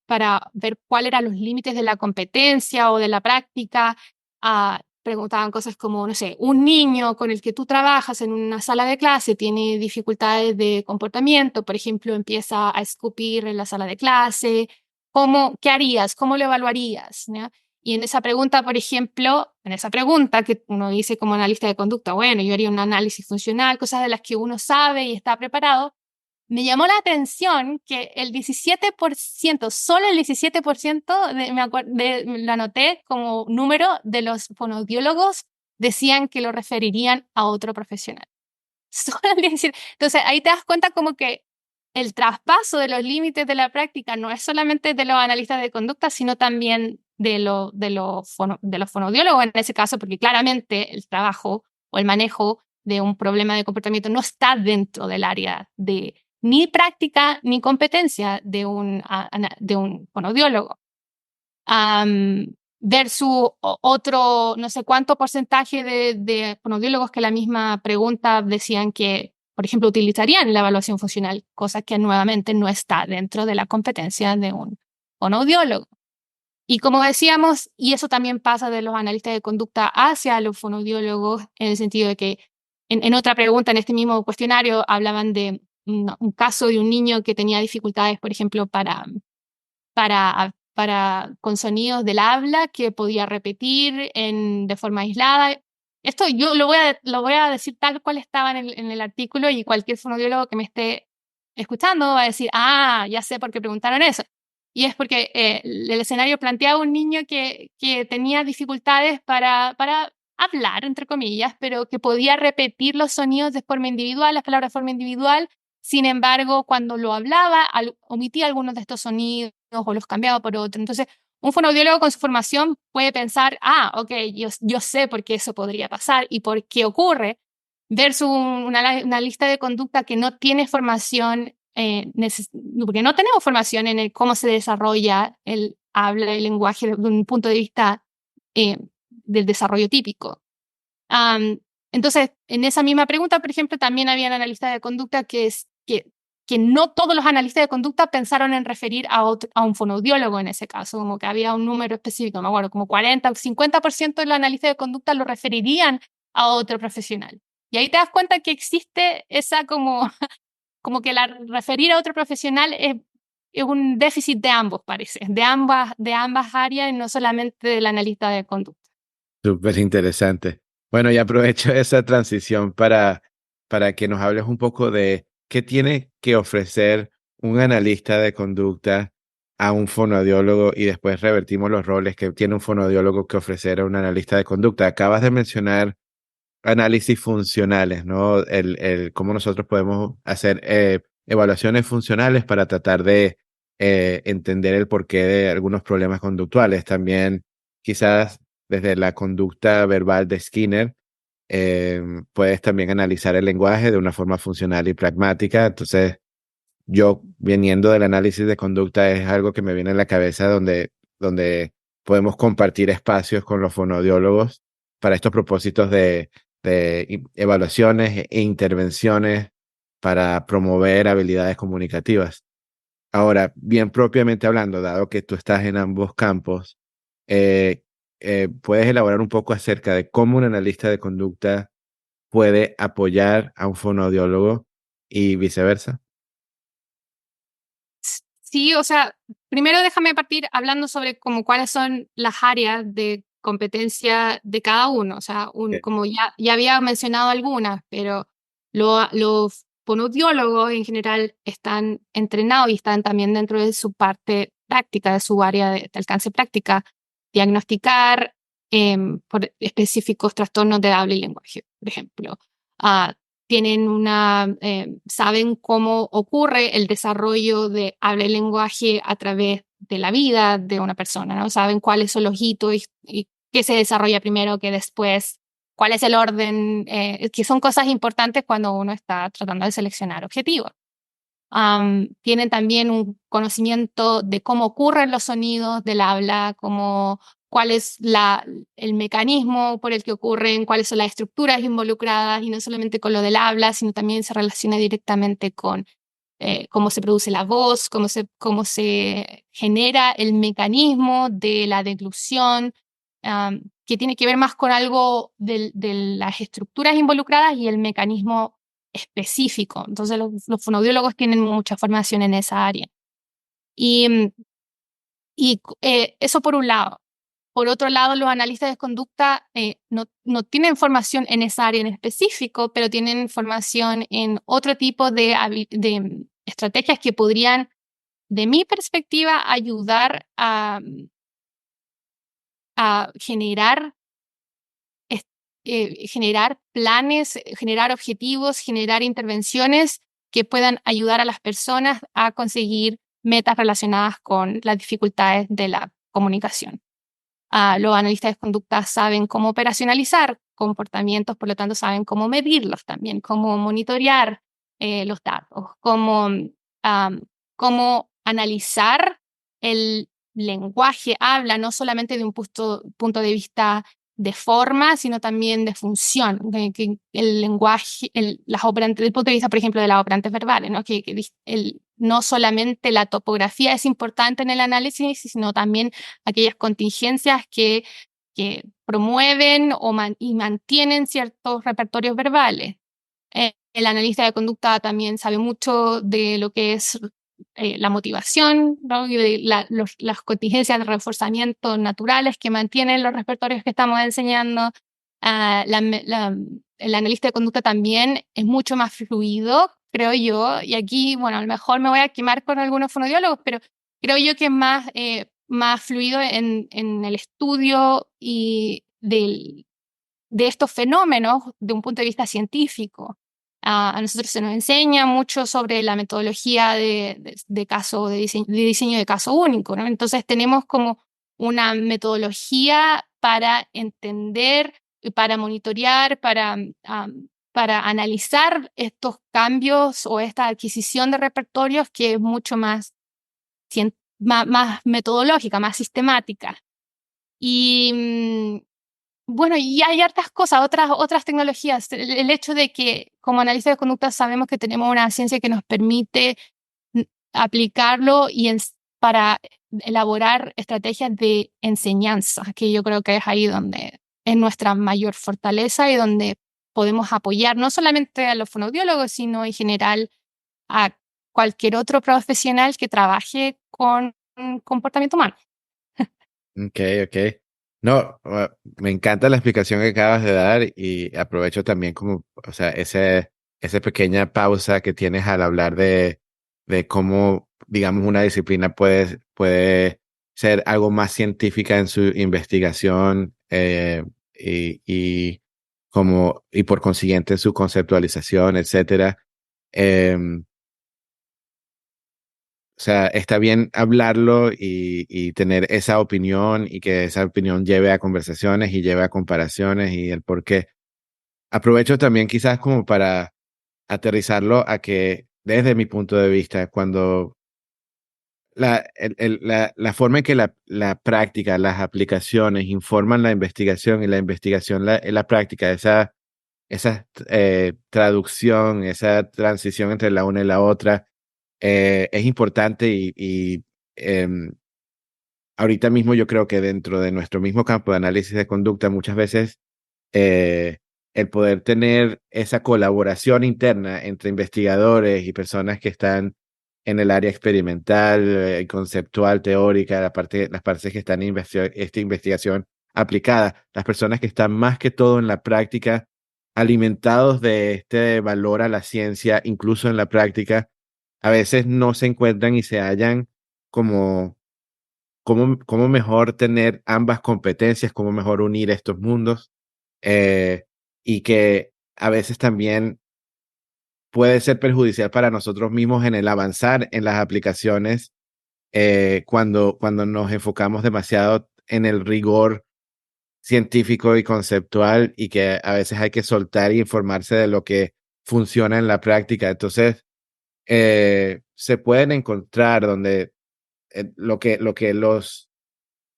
para ver cuáles eran los límites de la competencia o de la práctica. Preguntaban cosas como, no sé, un niño con el que tú trabajas en una sala de clase tiene dificultades de comportamiento, por ejemplo, empieza a escupir en la sala de clase. ¿Qué harías? ¿Cómo lo evaluarías? ¿No? Y en esa pregunta, por ejemplo, que uno dice como analista de conducta, bueno, yo haría un análisis funcional, cosas de las que uno sabe y está preparado. Me llamó la atención que el 17%, solo el 17%, lo anoté como número de los fonoaudiólogos decían que lo referirían a otro profesional. Solo el 17%. Entonces ahí te das cuenta como que el traspaso de los límites de la práctica no es solamente de los analistas de conducta, sino también de los fonoaudiólogos en ese caso, porque claramente el trabajo o el manejo de un problema de comportamiento no está dentro del área de ni práctica ni competencia de un fonoaudiólogo. Versus otro, no sé cuánto porcentaje de fonoaudiólogos que la misma pregunta decían que, por ejemplo, utilizarían la evaluación funcional, cosa que nuevamente no está dentro de la competencia de un fonoaudiólogo. Y como decíamos, y eso también pasa de los analistas de conducta hacia los fonoaudiólogos, en el sentido de que en otra pregunta en este mismo cuestionario hablaban de un caso de un niño que tenía dificultades, por ejemplo, con sonidos del habla que podía repetir de forma aislada. Esto yo lo voy a decir tal cual estaba en el artículo y cualquier fonodiólogo que me esté escuchando va a decir, ya sé por qué preguntaron eso. Y es porque el escenario planteaba un niño que tenía dificultades para hablar, entre comillas, pero que podía repetir los sonidos de forma individual, las palabras de forma individual. Sin embargo, cuando lo hablaba, omitía algunos de estos sonidos o los cambiaba por otro. Entonces, un fonoaudiólogo con su formación puede pensar, ok, yo sé por qué eso podría pasar y por qué ocurre, versus una lista de conducta que no tiene formación porque no tenemos formación en cómo se desarrolla el habla y el lenguaje desde un punto de vista del desarrollo típico. Entonces, en esa misma pregunta, por ejemplo, también habían analistas de conducta que no todos los analistas de conducta pensaron en referir a un fonoaudiólogo en ese caso, como que había un número específico, no me acuerdo, como 40 o 50% de los analistas de conducta lo referirían a otro profesional. Y ahí te das cuenta que existe esa como que referir a otro profesional es un déficit de ambos, parece, de ambas áreas y no solamente del analista de conducta. Súper interesante. Bueno, y aprovecho esa transición para que nos hables un poco de qué tiene que ofrecer un analista de conducta a un fonoaudiólogo y después revertimos los roles que tiene un fonoaudiólogo que ofrecer a un analista de conducta. Acabas de mencionar análisis funcionales, ¿no? Cómo nosotros podemos hacer evaluaciones funcionales para tratar de entender el porqué de algunos problemas conductuales. También quizás desde la conducta verbal de Skinner, puedes también analizar el lenguaje de una forma funcional y pragmática. Entonces, yo viniendo del análisis de conducta es algo que me viene a la cabeza donde podemos compartir espacios con los fonoaudiólogos para estos propósitos de evaluaciones e intervenciones para promover habilidades comunicativas. Ahora, bien propiamente hablando, dado que tú estás en ambos campos, eh, ¿puedes elaborar un poco acerca de cómo un analista de conducta puede apoyar a un fonoaudiólogo y viceversa? Sí, o sea, primero déjame partir hablando sobre como cuáles son las áreas de competencia de cada uno. O sea, como ya había mencionado algunas, pero los fonoaudiólogos en general están entrenados y están también dentro de su parte práctica, de su área de alcance práctica, diagnosticar por específicos trastornos de habla y lenguaje, por ejemplo. Saben cómo ocurre el desarrollo de habla y lenguaje a través de la vida de una persona, ¿no? Saben cuáles son los hitos y qué se desarrolla primero, qué después, cuál es el orden, que son cosas importantes cuando uno está tratando de seleccionar objetivos. Tienen también un conocimiento de cómo ocurren los sonidos del habla, cuál es el mecanismo por el que ocurren, cuáles son las estructuras involucradas, y no solamente con lo del habla, sino también se relaciona directamente con cómo se produce la voz, cómo se genera el mecanismo de la deglución, que tiene que ver más con algo de las estructuras involucradas y el mecanismo específico. Entonces los fonoaudiólogos tienen mucha formación en esa área. Y eso por un lado. Por otro lado, los analistas de conducta no tienen formación en esa área en específico, pero tienen formación en otro tipo de estrategias que podrían, de mi perspectiva, ayudar a generar planes, generar objetivos, generar intervenciones que puedan ayudar a las personas a conseguir metas relacionadas con las dificultades de la comunicación. Los analistas de conducta saben cómo operacionalizar comportamientos, por lo tanto saben cómo medirlos también, cómo monitorear los datos, cómo analizar el lenguaje, habla, no solamente de un punto de vista de forma, sino también de función, que el lenguaje, desde el punto de vista, por ejemplo, de las operantes verbales, ¿no? No solamente la topografía es importante en el análisis, sino también aquellas contingencias que promueven y mantienen ciertos repertorios verbales. El analista de conducta también sabe mucho de lo que es la motivación, ¿no? Y de las contingencias de reforzamiento naturales que mantienen los repertorios que estamos enseñando. El analista de conducta también es mucho más fluido, creo yo, y aquí, bueno, a lo mejor me voy a quemar con algunos fonodiólogos, pero creo yo que es más fluido en el estudio y de estos fenómenos de un punto de vista científico. A nosotros se nos enseña mucho sobre la metodología de diseño de caso único, ¿no? Entonces tenemos como una metodología para entender, para monitorear, para para analizar estos cambios o esta adquisición de repertorios que es mucho más, más metodológica, más sistemática. Y bueno, y hay hartas cosas, otras tecnologías. El hecho de que como analistas de conducta sabemos que tenemos una ciencia que nos permite aplicarlo para elaborar estrategias de enseñanza, que yo creo que es ahí donde es nuestra mayor fortaleza y donde podemos apoyar no solamente a los fonoaudiólogos, sino en general a cualquier otro profesional que trabaje con comportamiento humano. Ok, ok. No, me encanta la explicación que acabas de dar y aprovecho también como, o sea, esa pequeña pausa que tienes al hablar de cómo, digamos, una disciplina puede ser algo más científica en su investigación y y por consiguiente su conceptualización, etcétera. Em, o sea, está bien hablarlo y tener esa opinión y que esa opinión lleve a conversaciones y lleve a comparaciones y el por qué. Aprovecho también quizás como para aterrizarlo a que desde mi punto de vista, cuando la forma en que la práctica, las aplicaciones informan la investigación y la investigación la práctica, esa traducción, esa transición entre la una y la otra, es importante y em, ahorita mismo yo creo que dentro de nuestro mismo campo de análisis de conducta muchas veces eh, el poder tener esa colaboración interna entre investigadores y personas que están en el área experimental, conceptual, teórica, las partes que están en esta investigación aplicada, las personas que están más que todo en la práctica, alimentados de este valor a la ciencia, incluso en la práctica, a veces no se encuentran y se hallan como cómo mejor tener ambas competencias, cómo mejor unir estos mundos, eh, y que a veces también puede ser perjudicial para nosotros mismos en el avanzar en las aplicaciones cuando nos enfocamos demasiado en el rigor científico y conceptual y que a veces hay que soltar y informarse de lo que funciona en la práctica. Entonces, se pueden encontrar donde lo que los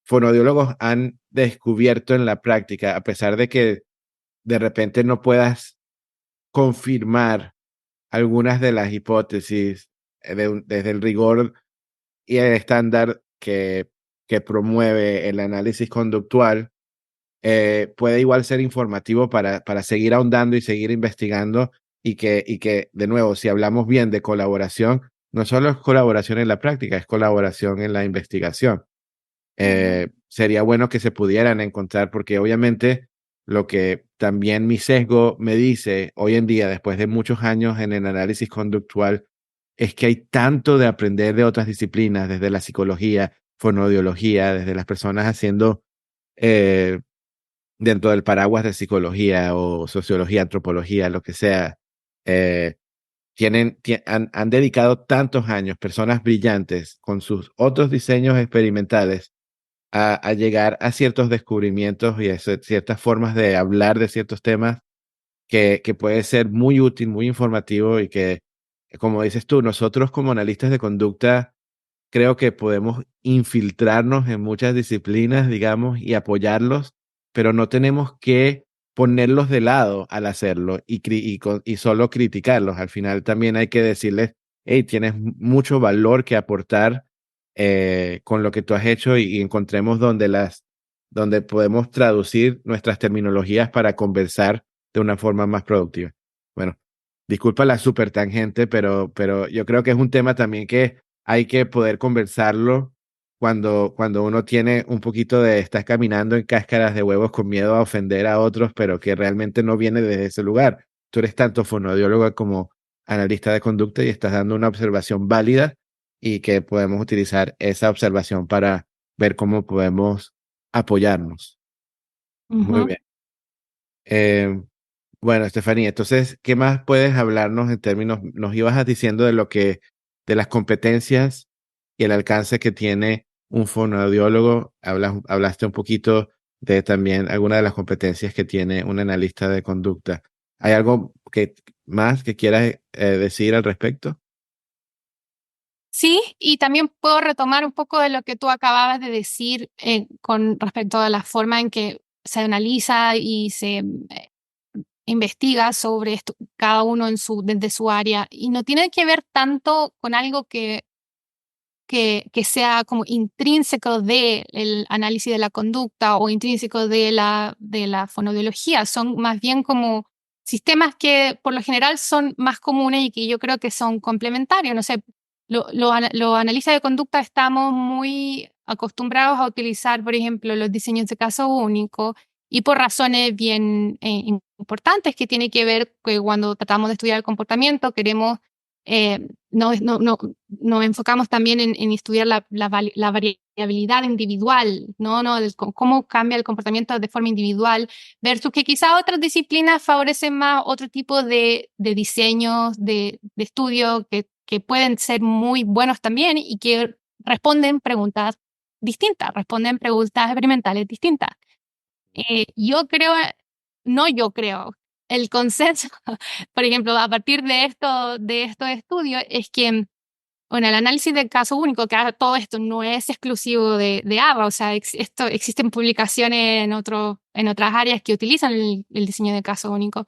fonoaudiólogos han descubierto en la práctica, a pesar de que de repente no puedas confirmar algunas de las hipótesis desde el rigor y el estándar que promueve el análisis conductual, puede igual ser informativo para seguir ahondando y seguir investigando y que, de nuevo, si hablamos bien de colaboración, no solo es colaboración en la práctica, es colaboración en la investigación. Sería bueno que se pudieran encontrar, porque obviamente lo que también mi sesgo me dice hoy en día, después de muchos años en el análisis conductual, es que hay tanto de aprender de otras disciplinas, desde la psicología, fonoaudiología, desde las personas haciendo eh, dentro del paraguas de psicología o sociología, antropología, lo que sea. eh, han dedicado tantos años, personas brillantes, con sus otros diseños experimentales a llegar a ciertos descubrimientos y a ciertas formas de hablar de ciertos temas que puede ser muy útil, muy informativo y que, como dices tú, nosotros como analistas de conducta creo que podemos infiltrarnos en muchas disciplinas, digamos, y apoyarlos, pero no tenemos que ponerlos de lado al hacerlo y solo criticarlos. Al final también hay que decirles, hey, tienes mucho valor que aportar con lo que tú has hecho y encontremos donde podemos traducir nuestras terminologías para conversar de una forma más productiva. Bueno, disculpa la super tangente, pero yo creo que es un tema también que hay que poder conversarlo cuando uno tiene un poquito estás caminando en cáscaras de huevos con miedo a ofender a otros, pero que realmente no viene desde ese lugar. Tú eres tanto fonoaudióloga como analista de conducta y estás dando una observación válida y que podemos utilizar esa observación para ver cómo podemos apoyarnos. Muy bien. Eh, bueno, Estefanía, entonces, ¿qué más puedes hablarnos en términos, nos ibas diciendo de las competencias y el alcance que tiene un fonoaudiólogo? Hablaste un poquito de también algunas de las competencias que tiene un analista de conducta. ¿Hay algo más que quieras decir al respecto? Sí, y también puedo retomar un poco de lo que tú acababas de decir con respecto a la forma en que se analiza y se investiga sobre esto, cada uno desde su área. Y no tiene que ver tanto con algo que sea como intrínseco del análisis de la conducta o intrínseco de la fonoaudiología. Son más bien como sistemas que por lo general son más comunes y que yo creo que son complementarios. No sé, los analistas de conducta estamos muy acostumbrados a utilizar, por ejemplo, los diseños de caso único y por razones bien importantes que tiene que ver que cuando tratamos de estudiar el comportamiento queremos nos enfocamos también en estudiar la variabilidad individual, ¿no? Cómo cambia el comportamiento de forma individual, versus que quizá otras disciplinas favorecen más otro tipo de diseños, de estudio que pueden ser muy buenos también y que responden preguntas distintas, responden preguntas experimentales distintas. Yo creo, el consenso, por ejemplo, a partir de estos estudios, es que, bueno, el análisis de caso único, que todo esto no es exclusivo de ABA, o sea, existen publicaciones en otras áreas que utilizan el diseño de caso único.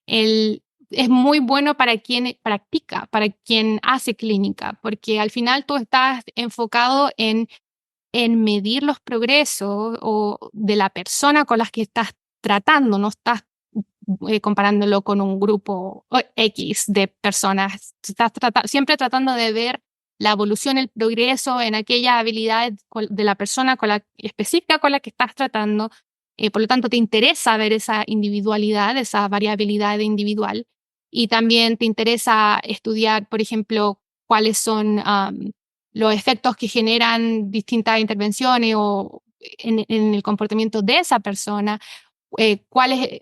Es muy bueno para quien practica, para quien hace clínica, porque al final tú estás enfocado en medir los progresos de la persona con las que estás tratando, no estás comparándolo con un grupo X de personas. Estás siempre tratando de ver la evolución, el progreso en aquella habilidad de la persona específica con la que estás tratando. Por lo tanto, te interesa ver esa individualidad, esa variabilidad individual. Y también te interesa estudiar, por ejemplo, cuáles son los efectos que generan distintas intervenciones o en el comportamiento de esa persona,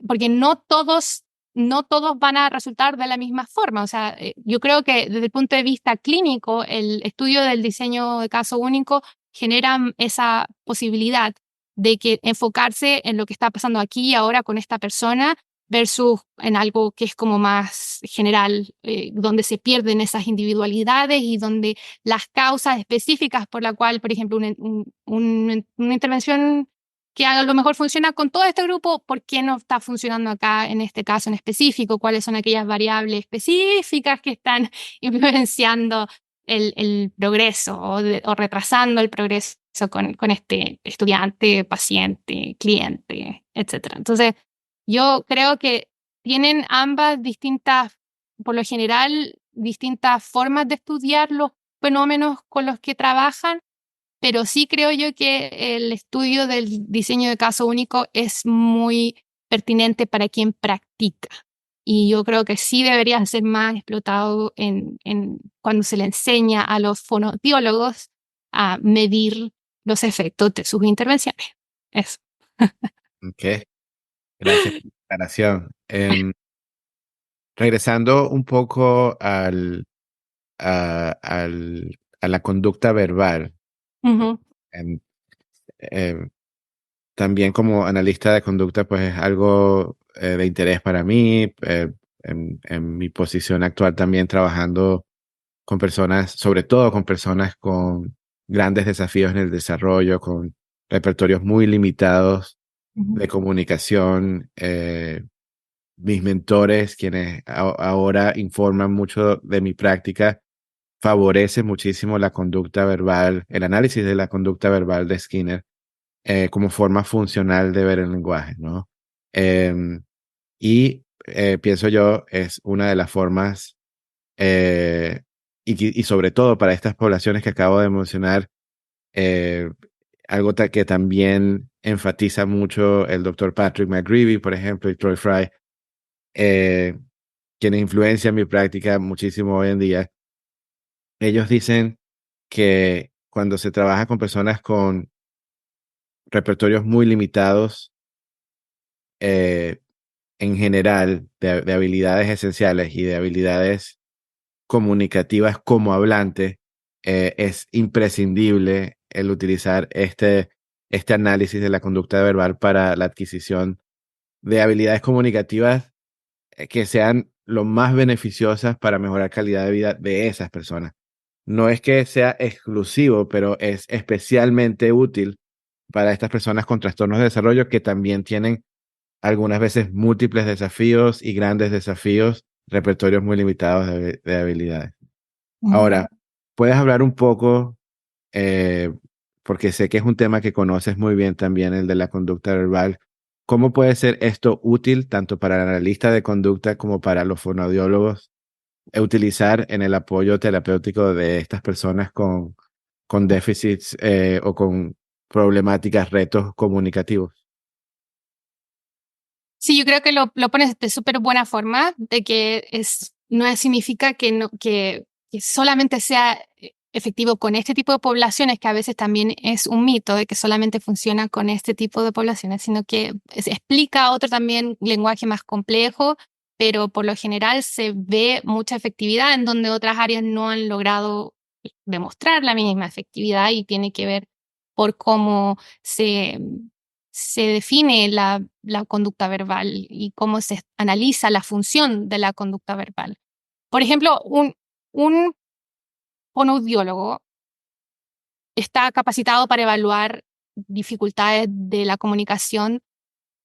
porque no todos van a resultar de la misma forma. O sea, yo creo que desde el punto de vista clínico, el estudio del diseño de caso único genera esa posibilidad de que enfocarse en lo que está pasando aquí y ahora con esta persona versus en algo que es como más general, donde se pierden esas individualidades y donde las causas específicas por la cual, por ejemplo, una intervención que a lo mejor funciona con todo este grupo, ¿por qué no está funcionando acá en este caso en específico? ¿Cuáles son aquellas variables específicas que están influenciando el progreso o retrasando el progreso con este estudiante, paciente, cliente, etcétera? Entonces, yo creo que tienen ambas por lo general, distintas formas de estudiar los fenómenos con los que trabajan, pero sí creo yo que el estudio del diseño de caso único es muy pertinente para quien practica. Y yo creo que sí debería ser más explotado cuando se le enseña a los fonoaudiólogos a medir los efectos de sus intervenciones. Eso. Ok, gracias por la aclaración. Regresando un poco a la conducta verbal. Ujú. em, em, También como analista de conducta, pues es algo de interés para mí. En mi posición actual también trabajando con personas, sobre todo con personas con grandes desafíos en el desarrollo, con repertorios muy limitados Ujú. de comunicación. Mis mentores, quienes ahora informan mucho de mi práctica, favorecen muchísimo la conducta verbal, el análisis de la conducta verbal de Skinner como forma funcional de ver el lenguaje, ¿no? Pienso yo, es una de las formas, eh, y sobre todo para estas poblaciones que acabo de mencionar, eh, algo que también enfatiza mucho el doctor Patrick McGreevy, por ejemplo, y Troy Fry, quienes influencian mi práctica muchísimo hoy en día. Ellos dicen que cuando se trabaja con personas con repertorios muy limitados, eh, en general, de habilidades esenciales y de habilidades comunicativas como hablante, es imprescindible el utilizar este análisis de la conducta verbal para la adquisición de habilidades comunicativas que sean lo más beneficiosas para mejorar calidad de vida de esas personas. No es que sea exclusivo, pero es especialmente útil para estas personas con trastornos de desarrollo que también tienen algunas veces múltiples desafíos y grandes desafíos, repertorios muy limitados de habilidades. Ahora, ¿puedes hablar un poco, eh, porque sé que es un tema que conoces muy bien también, el de la conducta verbal? ¿Cómo puede ser esto útil tanto para el analista de conducta como para los fonoaudiólogos utilizar en el apoyo terapéutico de estas personas con déficits o con problemáticas, retos comunicativos? Sí, yo creo que lo pones de súper buena forma, de que no significa que, que solamente sea efectivo con este tipo de poblaciones, que a veces también es un mito de que solamente funciona con este tipo de poblaciones, sino que explica otro también lenguaje más complejo, pero por lo general se ve mucha efectividad en donde otras áreas no han logrado demostrar la misma efectividad y tiene que ver por cómo se define la conducta verbal y cómo se analiza la función de la conducta verbal. Por ejemplo, un fonoaudiólogo está capacitado para evaluar dificultades de la comunicación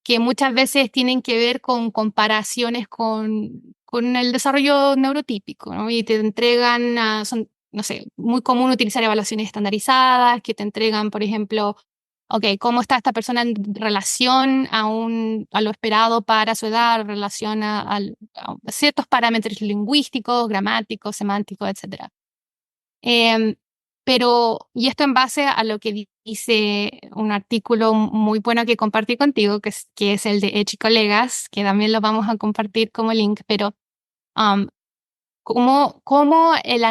que muchas veces tienen que ver con comparaciones con el desarrollo neurotípico, ¿no? Y te entregan, no sé, muy común utilizar evaluaciones estandarizadas que te entregan, por ejemplo, ok, ¿cómo está esta persona en relación a lo esperado para su edad, en relación a ciertos parámetros lingüísticos, gramáticos, semánticos, etcétera? Em, y esto en base a lo que dice un artículo muy bueno que compartí contigo, que es el de Edge y Colegas, que también lo vamos a compartir como link, pero um, cómo el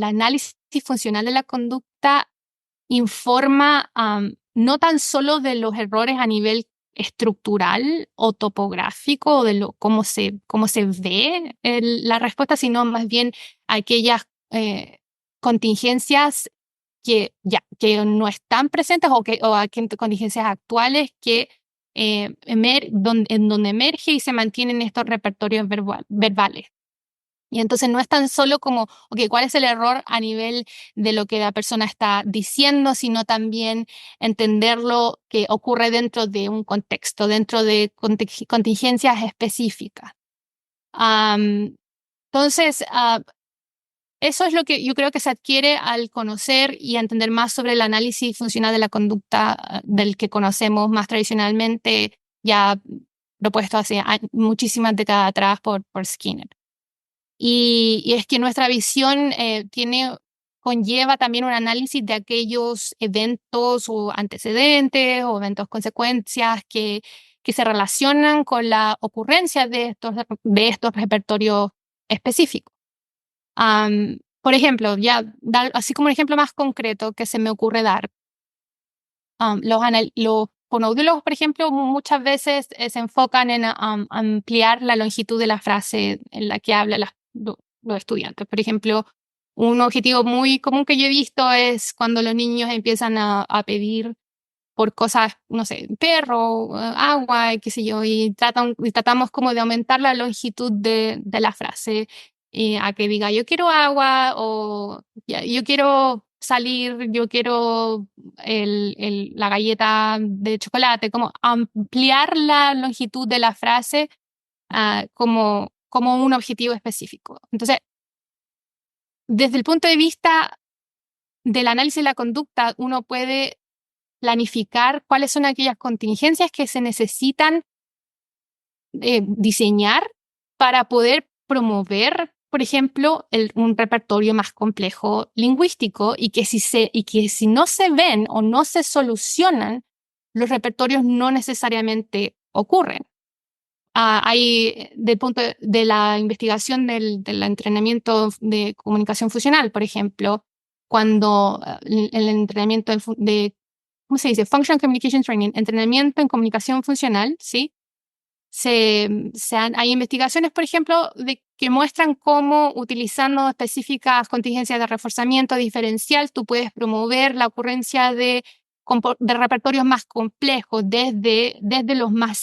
análisis funcional de la conducta informa no tan solo de los errores a nivel estructural o topográfico o de cómo se ve la respuesta, sino más bien aquellas contingencias que no están presentes contingencias actuales que en donde emerge y se mantienen estos repertorios verbales. Y entonces no es tan solo como, ok, ¿cuál es el error a nivel de lo que la persona está diciendo, sino también entender lo que ocurre dentro de un contexto, dentro de contingencias específicas? Entonces, eso es lo que yo creo que se adquiere al conocer y entender más sobre el análisis funcional de la conducta del que conocemos más tradicionalmente, ya propuesto hace muchísimas décadas atrás por Skinner. Y es que nuestra visión conlleva también un análisis de aquellos eventos o antecedentes o eventos consecuencias que se relacionan con la ocurrencia de estos repertorios específicos. Por ejemplo, así como un ejemplo más concreto que se me ocurre dar, los fonoaudiólogos, por ejemplo, muchas veces se enfocan en ampliar la longitud de la frase en la que hablan los estudiantes. Por ejemplo, un objetivo muy común que yo he visto es cuando los niños empiezan a pedir por cosas, no sé, perro, agua, qué sé yo, y tratamos como de aumentar la longitud de la frase a que diga yo quiero agua o yo quiero salir, yo quiero la galleta de chocolate, como ampliar la longitud de la frase como un objetivo específico. Entonces, desde el punto de vista del análisis de la conducta, uno puede planificar cuáles son aquellas contingencias que se necesitan diseñar para poder promover, por ejemplo, un repertorio más complejo lingüístico y que si no se ven o no se solucionan, los repertorios no necesariamente ocurren. Del punto de la investigación del entrenamiento de comunicación funcional, por ejemplo, cuando el entrenamiento de ¿cómo se dice? Functional Communication Training, entrenamiento en comunicación funcional, ¿sí? Hay investigaciones, por ejemplo, que muestran cómo utilizando específicas contingencias de reforzamiento diferencial, tú puedes promover la ocurrencia de repertorios más complejos, desde los más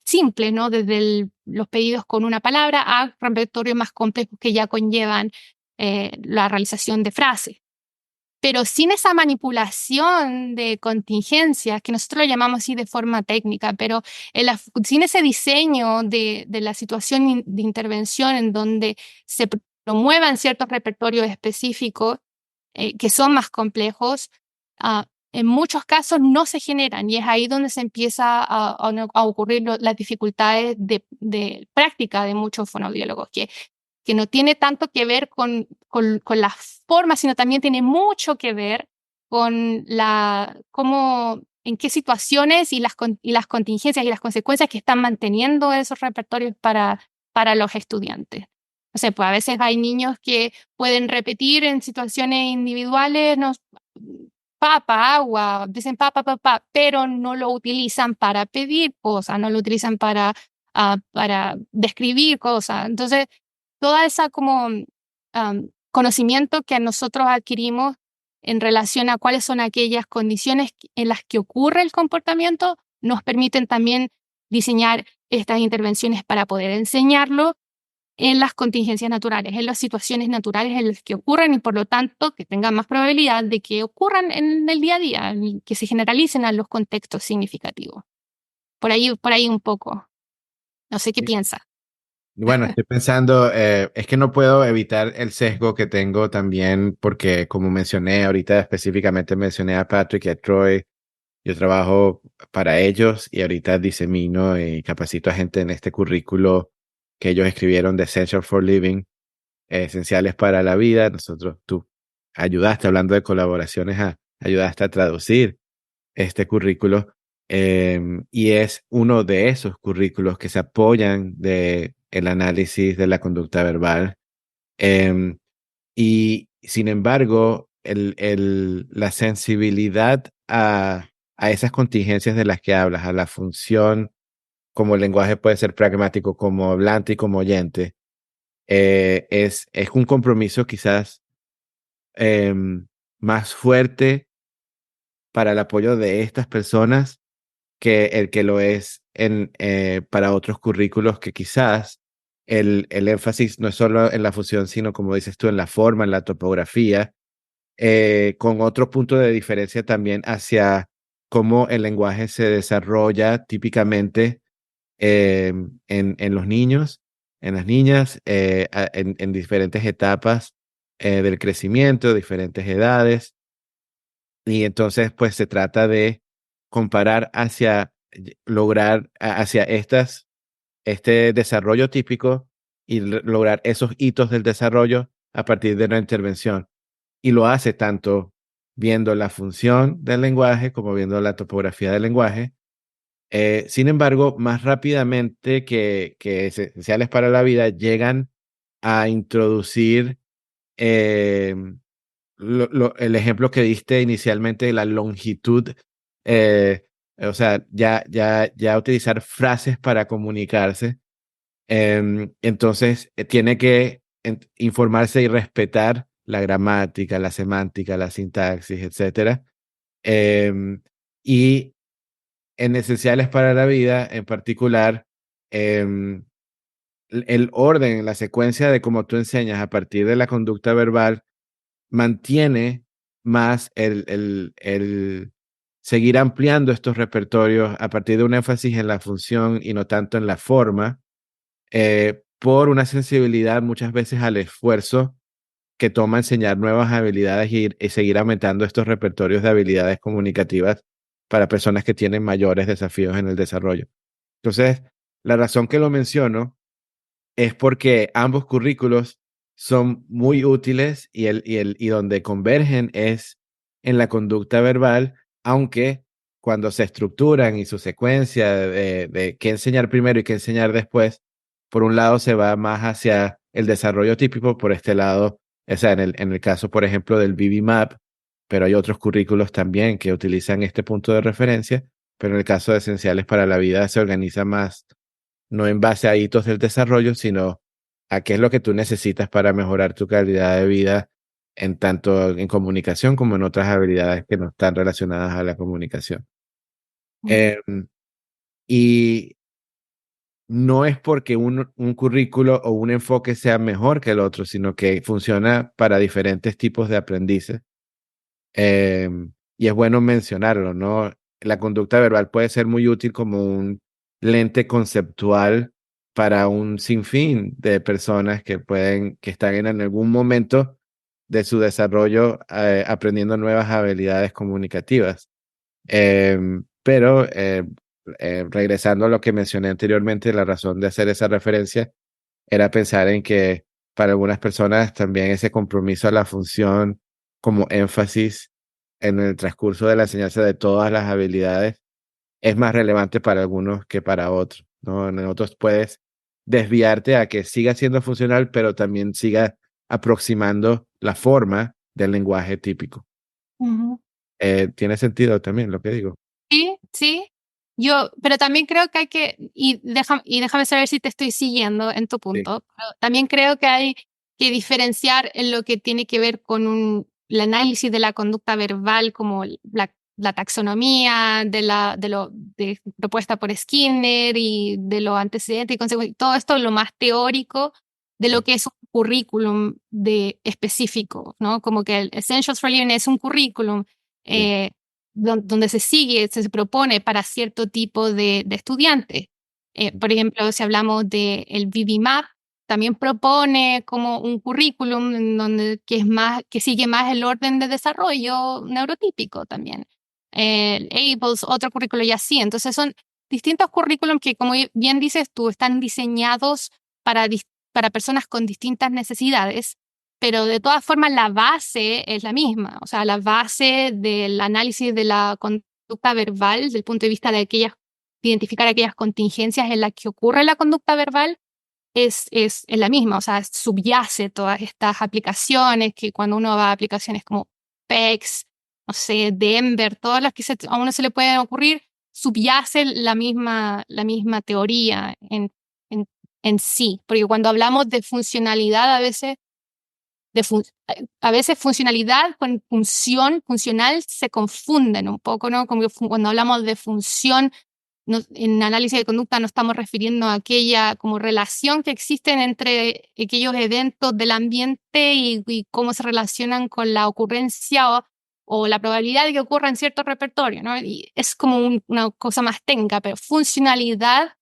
simples, ¿no? Desde los pedidos con una palabra a repertorios más complejos que ya conllevan la realización de frases. Pero sin esa manipulación de contingencias, que nosotros lo llamamos así de forma técnica, pero sin ese diseño de la situación de intervención en donde se promuevan ciertos repertorios específicos que son más complejos, en muchos casos no se generan, y es ahí donde se empieza a ocurrir las dificultades de práctica de muchos fonoaudiólogos, que no tiene tanto que ver con la forma, sino también tiene mucho que ver con en qué situaciones y las contingencias y las consecuencias que están manteniendo esos repertorios para los estudiantes. O sea, pues a veces hay niños que pueden repetir en situaciones individuales, no, papa, agua, dicen papá, papá, pero no lo utilizan para pedir cosas, no lo utilizan para describir cosas. Entonces, toda esa conocimiento que nosotros adquirimos en relación a cuáles son aquellas condiciones en las que ocurre el comportamiento, nos permiten también diseñar estas intervenciones para poder enseñarlo en las contingencias naturales, en las situaciones naturales en las que ocurren y por lo tanto que tengan más probabilidad de que ocurran en el día a día, que se generalicen a los contextos significativos. Por ahí un poco. No sé qué piensa. Bueno, estoy pensando, es que no puedo evitar el sesgo que tengo también porque como mencioné, ahorita específicamente mencioné a Patrick y a Troy, yo trabajo para ellos y ahorita disemino y capacito a gente en este currículo que ellos escribieron de Essential for Living, esenciales para la vida. Tú ayudaste, hablando de colaboraciones, ayudaste a traducir este currículo y es uno de esos currículos que se apoyan de el análisis de la conducta verbal. Y sin embargo, la sensibilidad a esas contingencias de las que hablas, a la función, como el lenguaje puede ser pragmático, como hablante y como oyente, es un compromiso quizás más fuerte para el apoyo de estas personas que el que lo es para otros currículos que quizás el énfasis no es solo en la función, sino como dices tú, en la forma, en la topografía, con otro punto de diferencia también hacia cómo el lenguaje se desarrolla típicamente en los niños, en las niñas, en diferentes etapas del crecimiento, diferentes edades. Y entonces, pues se trata de comparar hacia este desarrollo típico y lograr esos hitos del desarrollo a partir de la intervención. Y lo hace tanto viendo la función del lenguaje como viendo la topografía del lenguaje. Sin embargo, más rápidamente que esenciales para la vida, llegan a introducir el ejemplo que diste inicialmente de la longitud, o sea, ya utilizar frases para comunicarse. Entonces, tiene que informarse y respetar la gramática, la semántica, la sintaxis, etcétera. Y en Esenciales para la Vida, en particular, el orden, la secuencia de cómo tú enseñas a partir de la conducta verbal mantiene más el seguir ampliando estos repertorios a partir de un énfasis en la función y no tanto en la forma, por una sensibilidad muchas veces al esfuerzo que toma enseñar nuevas habilidades y seguir aumentando estos repertorios de habilidades comunicativas para personas que tienen mayores desafíos en el desarrollo. Entonces, la razón que lo menciono es porque ambos currículos son muy útiles y donde convergen es en la conducta verbal, aunque cuando se estructuran y su secuencia de qué enseñar primero y qué enseñar después, por un lado se va más hacia el desarrollo típico, por este lado, o sea, en el caso, por ejemplo, del BBMAP, pero hay otros currículos también que utilizan este punto de referencia, pero en el caso de Esenciales para la Vida se organiza más no en base a hitos del desarrollo, sino a qué es lo que tú necesitas para mejorar tu calidad de vida en tanto en comunicación como en otras habilidades que no están relacionadas a la comunicación. Y no es porque un currículo o un enfoque sea mejor que el otro, sino que funciona para diferentes tipos de aprendices. Eh, y es bueno mencionarlo, ¿no? La conducta verbal puede ser muy útil como un lente conceptual para un sinfín de personas que están en algún momento de su desarrollo aprendiendo nuevas habilidades comunicativas. Pero regresando a lo que mencioné anteriormente, la razón de hacer esa referencia era pensar en que para algunas personas también ese compromiso a la función como énfasis en el transcurso de la enseñanza de todas las habilidades es más relevante para algunos que para otros, ¿no? En otros puedes desviarte a que siga siendo funcional, pero también siga aproximando la forma del lenguaje típico. Ujú. Tiene sentido también lo que digo. Sí, sí. Pero también creo que déjame saber si te estoy siguiendo en tu Sí, punto. Pero también creo que hay que diferenciar en lo que tiene que ver con el análisis de la conducta verbal, como la taxonomía propuesta por Skinner y de lo antecedente y consecuencia, todo esto lo más teórico de lo sí, que es un currículum específico, ¿no? Como que el Essentials for Living es un currículum. sí, eh, donde se propone para cierto tipo de estudiantes. Por ejemplo, si hablamos del VB-MAP, también propone como un currículum que sigue más el orden de desarrollo neurotípico también. El ABLES, otro currículo y así. Entonces son distintos currículums que, como bien dices tú, están diseñados para personas con distintas necesidades, pero de todas formas la base es la misma. O sea, la base del análisis de la conducta verbal, desde el punto de vista de identificar aquellas contingencias en las que ocurre la conducta verbal, es la misma. O sea, subyace todas estas aplicaciones, que cuando uno va a aplicaciones como PEX, no sé, Denver, todas las que a uno se le pueden ocurrir, subyace la misma teoría en, en sí. Porque cuando hablamos de funcionalidad, a veces funcionalidad con funcional se confunden un poco, ¿no? Como que cuando hablamos de función, en análisis de conducta nos estamos refiriendo a aquella como relación que existen entre aquellos eventos del ambiente y cómo se relacionan con la ocurrencia o la probabilidad de que ocurra en cierto repertorio, ¿no? Y es como una cosa más técnica, pero funcionalidad,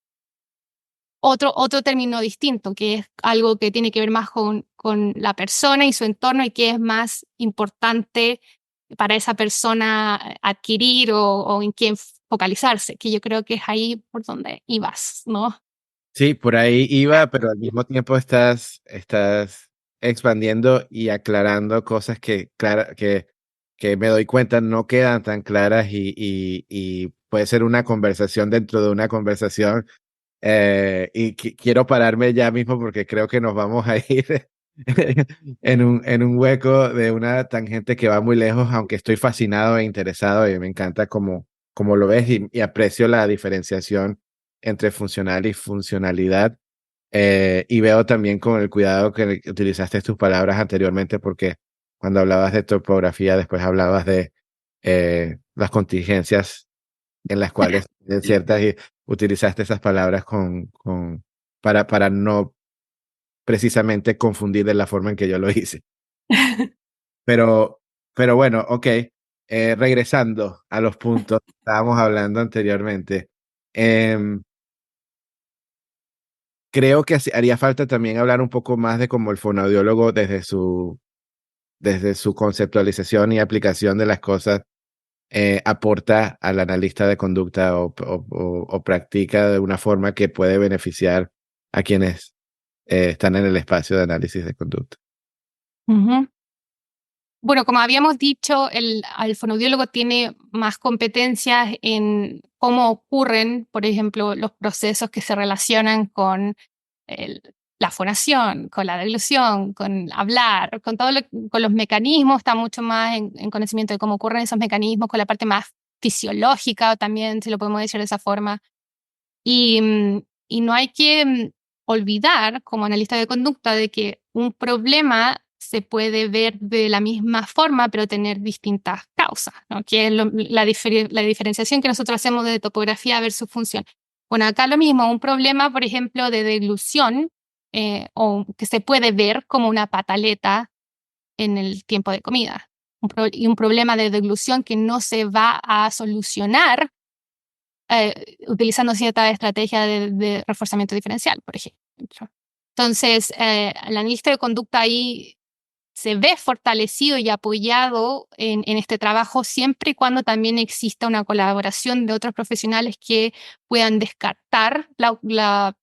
otro término distinto, que es algo que tiene que ver más con la persona y su entorno y que es más importante para esa persona adquirir o en quién focalizarse, que yo creo que es ahí por donde ibas, ¿no? sí, por ahí iba, pero al mismo tiempo estás expandiendo y aclarando cosas que me doy cuenta no quedan tan claras y puede ser una conversación dentro de una conversación. Quiero pararme ya mismo porque creo que nos vamos a ir en un hueco de una tangente que va muy lejos, aunque estoy fascinado e interesado y me encanta como lo ves y aprecio la diferenciación entre funcional y funcionalidad. Y veo también con el cuidado que utilizaste tus palabras anteriormente, porque cuando hablabas de topografía, después hablabas de las contingencias en las cuales en ciertas y utilizaste esas palabras para no precisamente confundir de la forma en que yo lo hice. Pero, pero bueno, ok. Regresando a los puntos que estábamos hablando anteriormente. em, Creo que haría falta también hablar un poco más de cómo el fonoaudiólogo desde su conceptualización y aplicación de las cosas aporta al analista de conducta o practica de una forma que puede beneficiar a quienes están en el espacio de análisis de conducta. Ujú. Bueno, como habíamos dicho, el fonoaudiólogo tiene más competencias en cómo ocurren, por ejemplo, los procesos que se relacionan con el- la fonación, con la deglución, con hablar, con los mecanismos, está mucho más en conocimiento de cómo ocurren esos mecanismos, con la parte más fisiológica también, si lo podemos decir de esa forma. Y no hay que olvidar, como analista de conducta, de que un problema se puede ver de la misma forma, pero tener distintas causas, ¿no? Que es la diferenciación que nosotros hacemos de topografía versus función. Bueno, acá lo mismo, un problema, por ejemplo, de deglución, o que se puede ver como una pataleta en el tiempo de comida. Y un problema de deglución que no se va a solucionar utilizando cierta estrategia de reforzamiento diferencial, por ejemplo. Entonces, el analista de conducta ahí se ve fortalecido y apoyado en este trabajo siempre y cuando también exista una colaboración de otros profesionales que puedan descartar la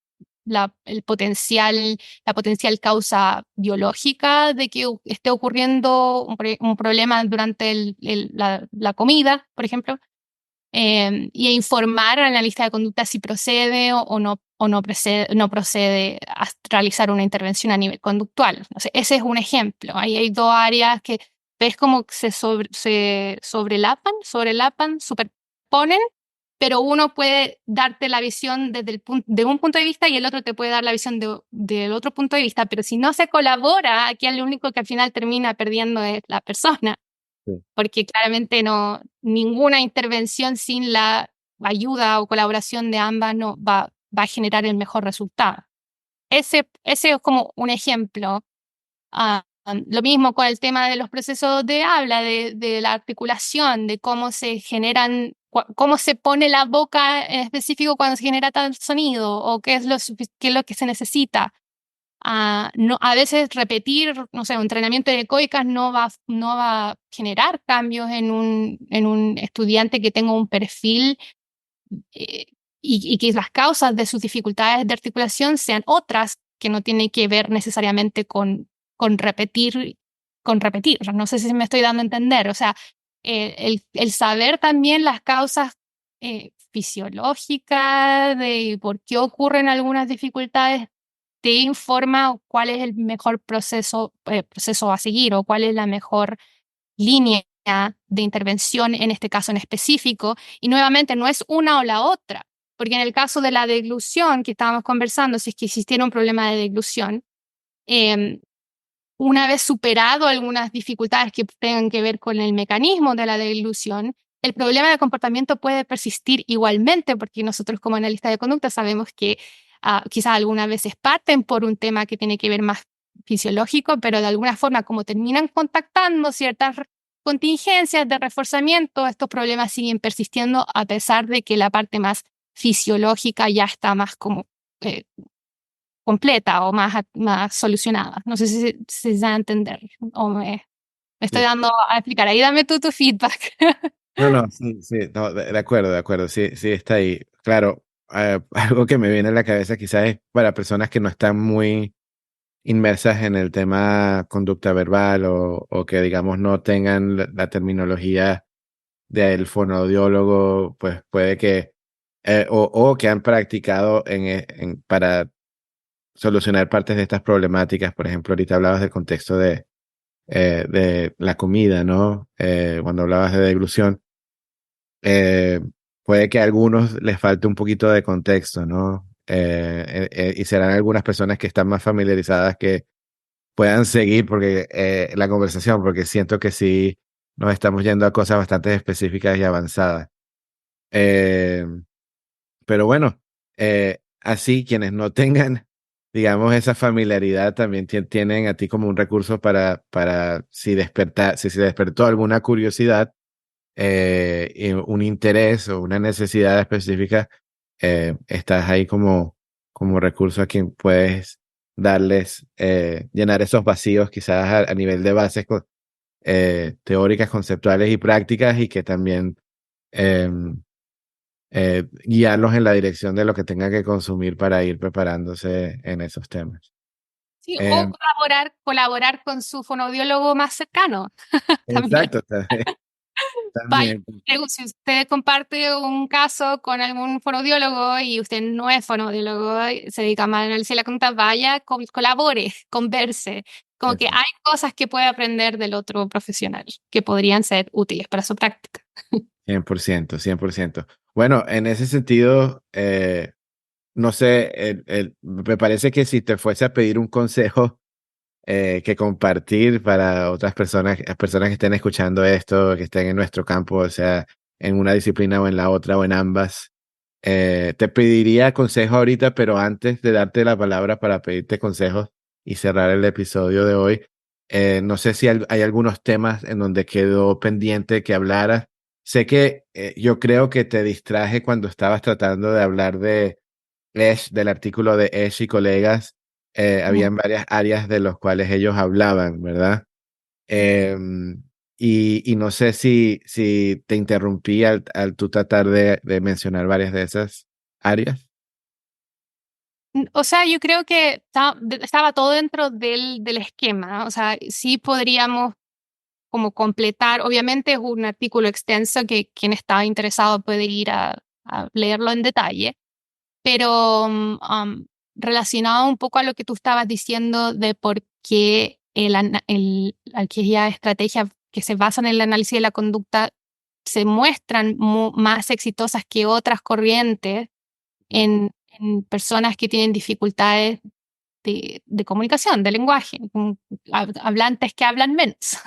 potencial causa biológica de que esté ocurriendo un problema durante la comida, por ejemplo, y informar al analista de conducta si procede o no procede a realizar una intervención a nivel conductual. O sea, ese es un ejemplo. Ahí hay dos áreas que ves como se sobrelapan, superponen, pero uno puede darte la visión de un punto de vista y el otro te puede dar la visión del otro punto de vista, pero si no se colabora, aquí el único que al final termina perdiendo es la persona. Sí. Porque claramente ninguna intervención sin la ayuda o colaboración de ambas no va a generar el mejor resultado. Ese es como un ejemplo. Lo mismo con el tema de los procesos de habla, de la articulación, de cómo se generan, cómo se pone la boca en específico cuando se genera tal sonido o qué es lo que se necesita. A veces repetir, no sé, un entrenamiento de ecoicas no va a generar cambios en un estudiante que tenga un perfil y que las causas de sus dificultades de articulación sean otras que no tienen que ver necesariamente con repetir. No sé si me estoy dando a entender. O sea, el saber también las causas fisiológicas de por qué ocurren algunas dificultades te informa cuál es el mejor proceso a seguir o cuál es la mejor línea de intervención en este caso en específico. Y nuevamente no es una o la otra, porque en el caso de la deglución que estábamos conversando, si es que existiera un problema de deglución, una vez superado algunas dificultades que tengan que ver con el mecanismo de la deglución, el problema de comportamiento puede persistir igualmente, porque nosotros como analistas de conducta sabemos que quizás algunas veces parten por un tema que tiene que ver más fisiológico, pero de alguna forma como terminan contactando ciertas contingencias de reforzamiento, estos problemas siguen persistiendo a pesar de que la parte más fisiológica ya está más como completa o más solucionada. No sé si se da a entender o me estoy dando a explicar. Ahí dame tu feedback. No, sí, no, de acuerdo, sí, está ahí. Claro, algo que me viene a la cabeza quizás es para personas que no están muy inmersas en el tema conducta verbal o que digamos no tengan la terminología del fonoaudiólogo, pues puede que, o que han practicado para solucionar partes de estas problemáticas. Por ejemplo, ahorita hablabas del contexto de la comida, ¿no? Cuando hablabas de deglución, puede que a algunos les falte un poquito de contexto, ¿no? Y serán algunas personas que están más familiarizadas que puedan seguir la conversación, porque siento que sí nos estamos yendo a cosas bastante específicas y avanzadas. Pero bueno, así quienes no tengan, digamos, esa familiaridad también tienen a ti como un recurso para si se despertó alguna curiosidad, un interés o una necesidad específica, estás ahí como recurso a quien puedes darles, llenar esos vacíos quizás a nivel de bases teóricas, conceptuales y prácticas y que también guiarlos en la dirección de lo que tengan que consumir para ir preparándose en esos temas. Sí, o colaborar con su fonoaudiólogo más cercano. Exacto, también. Si usted comparte un caso con algún fonoaudiólogo y usted no es fonoaudiólogo, se dedica más al análisis de la conducta, vaya, colabore, converse. Como que hay cosas que puede aprender del otro profesional que podrían ser útiles para su práctica. 100%. Bueno, en ese sentido, no sé, me parece que si te fuese a pedir un consejo que compartir para otras personas que estén escuchando esto, que estén en nuestro campo, o sea, en una disciplina o en la otra o en ambas, Te pediría consejo ahorita, pero antes de darte la palabra para pedirte consejos y cerrar el episodio de hoy, no sé si hay algunos temas en donde quedó pendiente que hablaras. Sé que yo creo que te distraje cuando estabas tratando de hablar de Esch, del artículo de Esch y colegas. Ujú. Habían varias áreas de las cuales ellos hablaban, ¿verdad? Em, y no sé si te interrumpí al tú tratar de mencionar varias de esas áreas. O sea, yo creo que estaba todo dentro del esquema, ¿no? O sea, sí podríamos como completar, obviamente es un artículo extenso que quien está interesado puede ir a leerlo en detalle, pero relacionado un poco a lo que tú estabas diciendo de por qué aquella estrategia que se basa en el análisis de la conducta se muestran más exitosas que otras corrientes en personas que tienen dificultades de comunicación, de lenguaje, hablantes que hablan menos,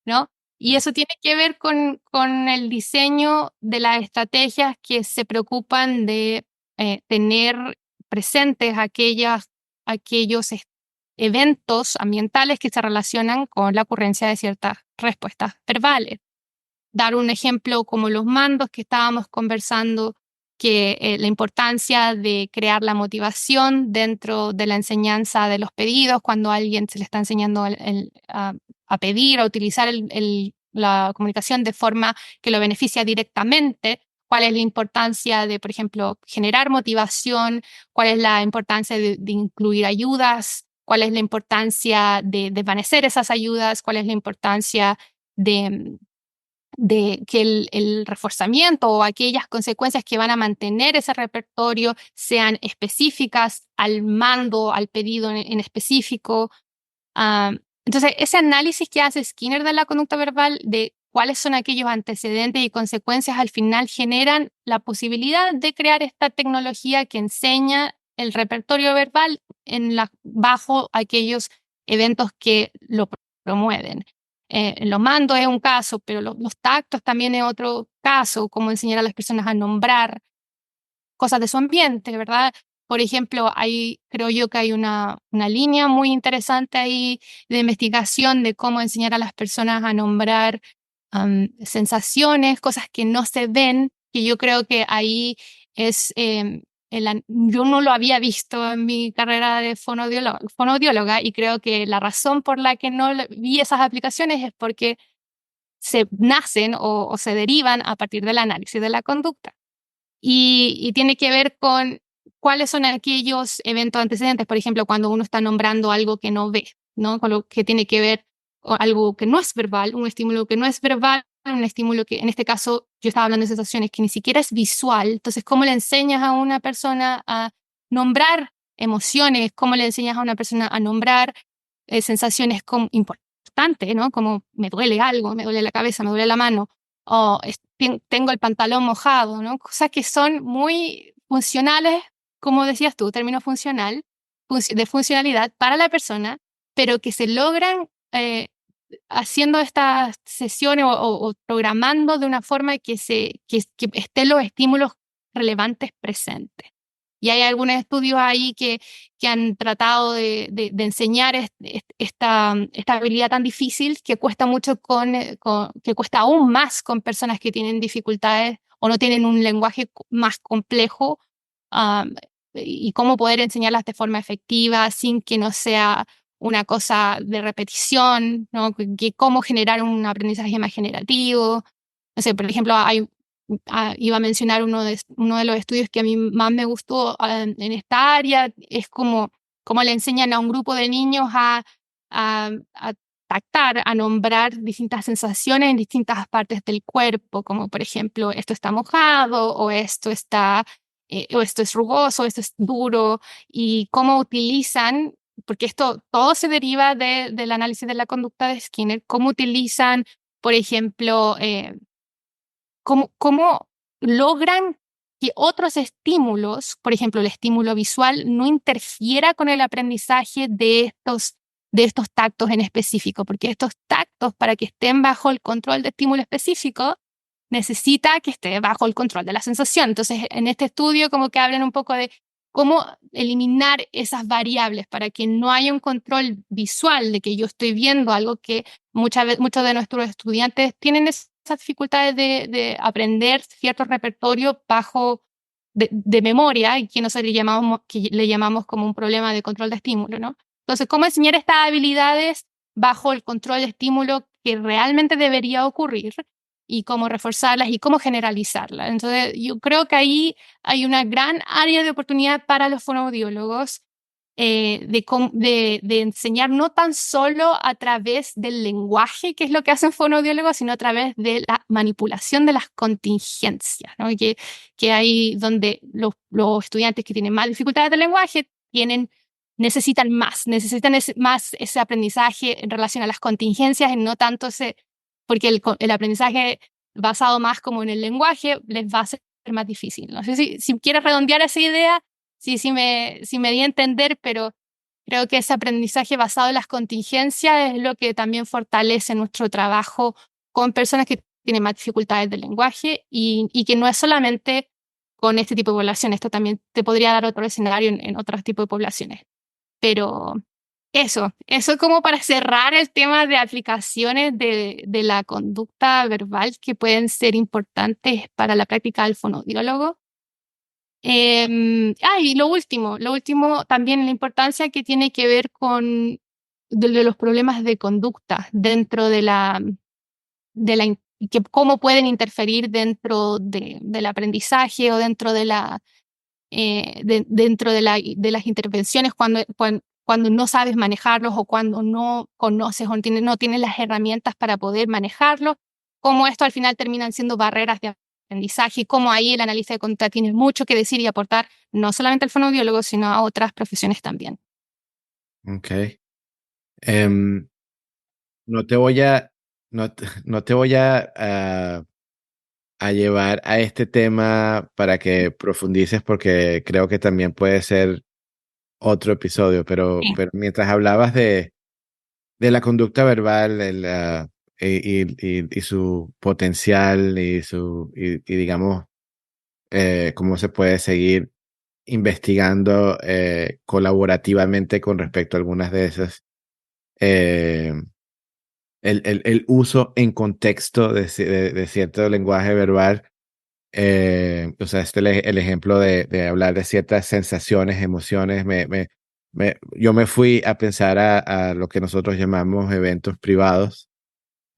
¿no? Y eso tiene que ver con el diseño de las estrategias que se preocupan de tener presentes aquellos eventos ambientales que se relacionan con la ocurrencia de ciertas respuestas verbales. Dar un ejemplo como los mandos que estábamos conversando, que la importancia de crear la motivación dentro de la enseñanza de los pedidos, cuando a alguien se le está enseñando a pedir, a utilizar la comunicación de forma que lo beneficia directamente, cuál es la importancia de, por ejemplo, generar motivación, cuál es la importancia de incluir ayudas, cuál es la importancia de desvanecer esas ayudas, cuál es la importancia de que el reforzamiento o aquellas consecuencias que van a mantener ese repertorio sean específicas al mando, al pedido en específico. Ah, entonces, ese análisis que hace Skinner de la conducta verbal, de cuáles son aquellos antecedentes y consecuencias, al final generan la posibilidad de crear esta tecnología que enseña el repertorio verbal bajo aquellos eventos que lo promueven. Los mandos es un caso, pero los tactos también es otro caso, como enseñar a las personas a nombrar cosas de su ambiente, ¿verdad? Por ejemplo, creo yo que hay una línea muy interesante ahí de investigación de cómo enseñar a las personas a nombrar sensaciones, cosas que no se ven, que yo creo que ahí es, yo no lo había visto en mi carrera de fonoaudióloga y creo que la razón por la que no vi esas aplicaciones es porque se nacen o se derivan a partir del análisis de la conducta y tiene que ver con cuáles son aquellos eventos antecedentes, por ejemplo, cuando uno está nombrando algo que no ve, ¿no? Con lo que tiene que ver con algo que no es verbal, un estímulo que no es verbal, un estímulo que en este caso yo estaba hablando de sensaciones que ni siquiera es visual. Entonces, ¿cómo le enseñas a una persona a nombrar emociones? ¿Cómo le enseñas a una persona a nombrar sensaciones importantes, ¿no? Como me duele algo, me duele la cabeza, me duele la mano, o tengo el pantalón mojado, ¿no? Cosas que son muy funcionales, como decías tú, término funcional, de funcionalidad para la persona, pero que se logran haciendo estas sesiones o programando de una forma que estén los estímulos relevantes presentes. Y hay algunos estudios ahí que han tratado de enseñar esta habilidad tan difícil que cuesta mucho que cuesta aún más con personas que tienen dificultades o no tienen un lenguaje más complejo, um, y cómo poder enseñarlas de forma efectiva sin que no sea una cosa de repetición, ¿no? Cómo generar un aprendizaje más generativo. No sé, por ejemplo, iba a mencionar uno de los estudios que a mí más me gustó en esta área, es cómo le enseñan a un grupo de niños a tactar, a nombrar distintas sensaciones en distintas partes del cuerpo, como por ejemplo, esto está mojado, o esto es rugoso, esto es duro, y cómo utilizan, porque esto todo se deriva del análisis de la conducta de Skinner, cómo utilizan, por ejemplo, cómo logran que otros estímulos, por ejemplo, el estímulo visual, no interfiera con el aprendizaje de estos tactos en específico, porque estos tactos, para que estén bajo el control de estímulo específico, necesita que esté bajo el control de la sensación. Entonces, en este estudio como que hablan un poco de cómo eliminar esas variables para que no haya un control visual de que yo estoy viendo algo que muchos de nuestros estudiantes tienen esas dificultades de aprender cierto repertorio bajo de memoria, y que nosotros le llamamos como un problema de control de estímulo, ¿no? Entonces, ¿cómo enseñar estas habilidades bajo el control de estímulo que realmente debería ocurrir y cómo reforzarlas y cómo generalizarlas? Entonces, yo creo que ahí hay una gran área de oportunidad para los fonoaudiólogos de enseñar no tan solo a través del lenguaje, que es lo que hacen fonoaudiólogos, sino a través de la manipulación de las contingencias, ¿no? Que hay donde los estudiantes que tienen más dificultades del lenguaje necesitan más ese aprendizaje en relación a las contingencias, y no tanto porque el aprendizaje basado más como en el lenguaje les va a ser más difícil. No sé si quieres redondear esa idea. Sí me di a entender, pero creo que ese aprendizaje basado en las contingencias es lo que también fortalece nuestro trabajo con personas que tienen más dificultades del lenguaje, y que no es solamente con este tipo de población. Esto también te podría dar otro escenario en otros tipos de poblaciones. Pero eso como para cerrar el tema de aplicaciones de la conducta verbal que pueden ser importantes para la práctica del fonoaudiólogo. Y lo último también la importancia que tiene que ver con de los problemas de conducta dentro y que cómo pueden interferir dentro del aprendizaje o dentro dentro de las intervenciones cuando no sabes manejarlos, o cuando no conoces o no tienes las herramientas para poder manejarlos, cómo esto al final terminan siendo barreras de aprendizaje, y cómo ahí el analista de conducta tiene mucho que decir y aportar, no solamente al fonoaudiólogo, sino a otras profesiones también. Ok. Em, no te voy a, no te voy a llevar a este tema para que profundices, porque creo que también puede ser otro episodio, Sí. pero mientras hablabas de la conducta verbal, y su potencial y digamos, cómo se puede seguir investigando colaborativamente con respecto a algunas de esas, eh, el uso en contexto de cierto lenguaje verbal. O sea, el ejemplo de hablar de ciertas sensaciones, emociones, yo me fui a pensar a lo que nosotros llamamos eventos privados,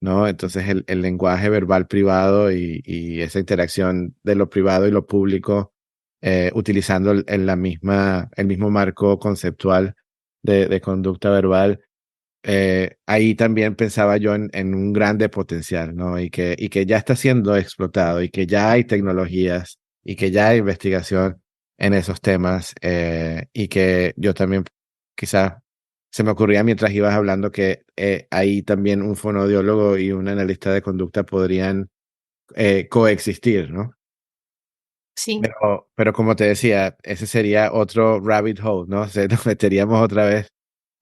¿no? Entonces el lenguaje verbal privado y esa interacción de lo privado y lo público, utilizando el mismo marco conceptual de conducta verbal. Ahí también pensaba yo en un grande potencial, ¿no? Y que ya está siendo explotado, y que ya hay tecnologías, y que ya hay investigación en esos temas, y que yo también quizás se me ocurría mientras ibas hablando que ahí también un fonoaudiólogo y un analista de conducta podrían coexistir, ¿no? Sí. Pero como te decía, ese sería otro rabbit hole, ¿no? Nos meteríamos otra vez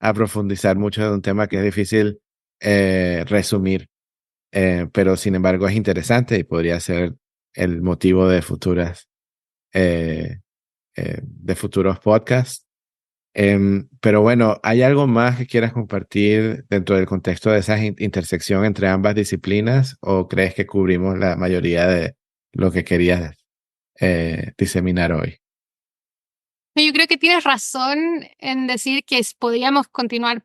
a profundizar mucho de un tema que es difícil resumir, pero sin embargo es interesante y podría ser el motivo eh, de futuros podcasts. Pero bueno, ¿hay algo más que quieras compartir dentro del contexto de esa intersección entre ambas disciplinas, o crees que cubrimos la mayoría de lo que querías diseminar hoy? Yo creo que tienes razón en decir que podríamos continuar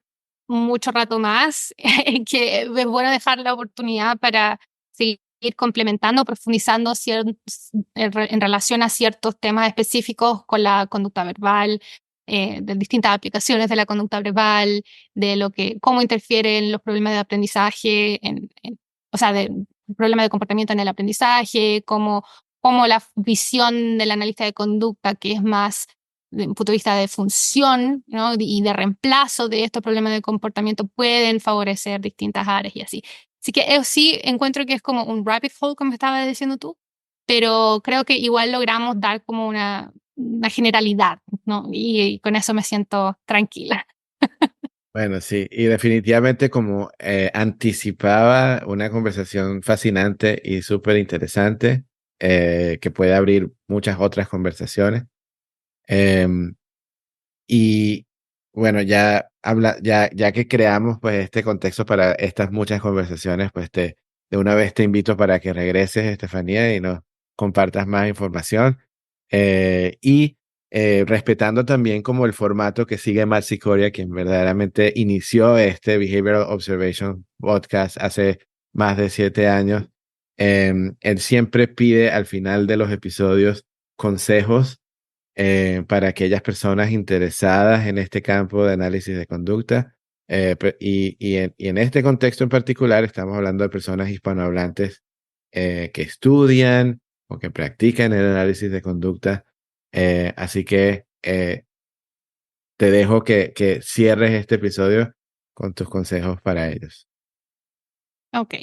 mucho rato más, que es bueno dejar la oportunidad para seguir complementando, profundizando en relación a ciertos temas específicos con la conducta verbal, de distintas aplicaciones de la conducta verbal, cómo interfieren los problemas de aprendizaje, o sea, de problemas de comportamiento en el aprendizaje, cómo la visión del analista de conducta, que es más desde un punto de vista de función, ¿no? Y de reemplazo de estos problemas de comportamiento, pueden favorecer distintas áreas y así. Así que sí encuentro que es como un rabbit hole, como estabas diciendo tú, pero creo que igual logramos dar como una generalidad, ¿no? Y con eso me siento tranquila. Bueno, sí, y definitivamente como anticipaba una conversación fascinante y súper interesante que puede abrir muchas otras conversaciones. Em, y bueno, ya que creamos pues este contexto para estas muchas conversaciones, pues de una vez te invito para que regreses, Estefanía, y nos compartas más información. Y respetando también como el formato que sigue Matt Sicoria, quien verdaderamente inició este Behavioral Observation Podcast hace más de 7 años. Él siempre pide al final de los episodios consejos para aquellas personas interesadas en este campo de análisis de conducta. Y en este contexto en particular estamos hablando de personas hispanohablantes que estudian o que practican el análisis de conducta. Así que te dejo que cierres este episodio con tus consejos para ellos. Ok.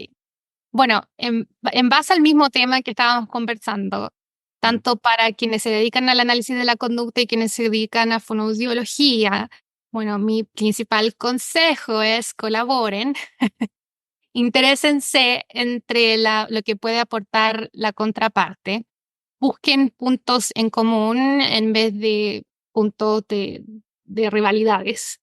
Bueno, en base al mismo tema que estábamos conversando, tanto para quienes se dedican al análisis de la conducta y quienes se dedican a fonoaudiología, bueno, mi principal consejo es colaboren, interésense entre lo que puede aportar la contraparte, busquen puntos en común en vez de puntos de rivalidades.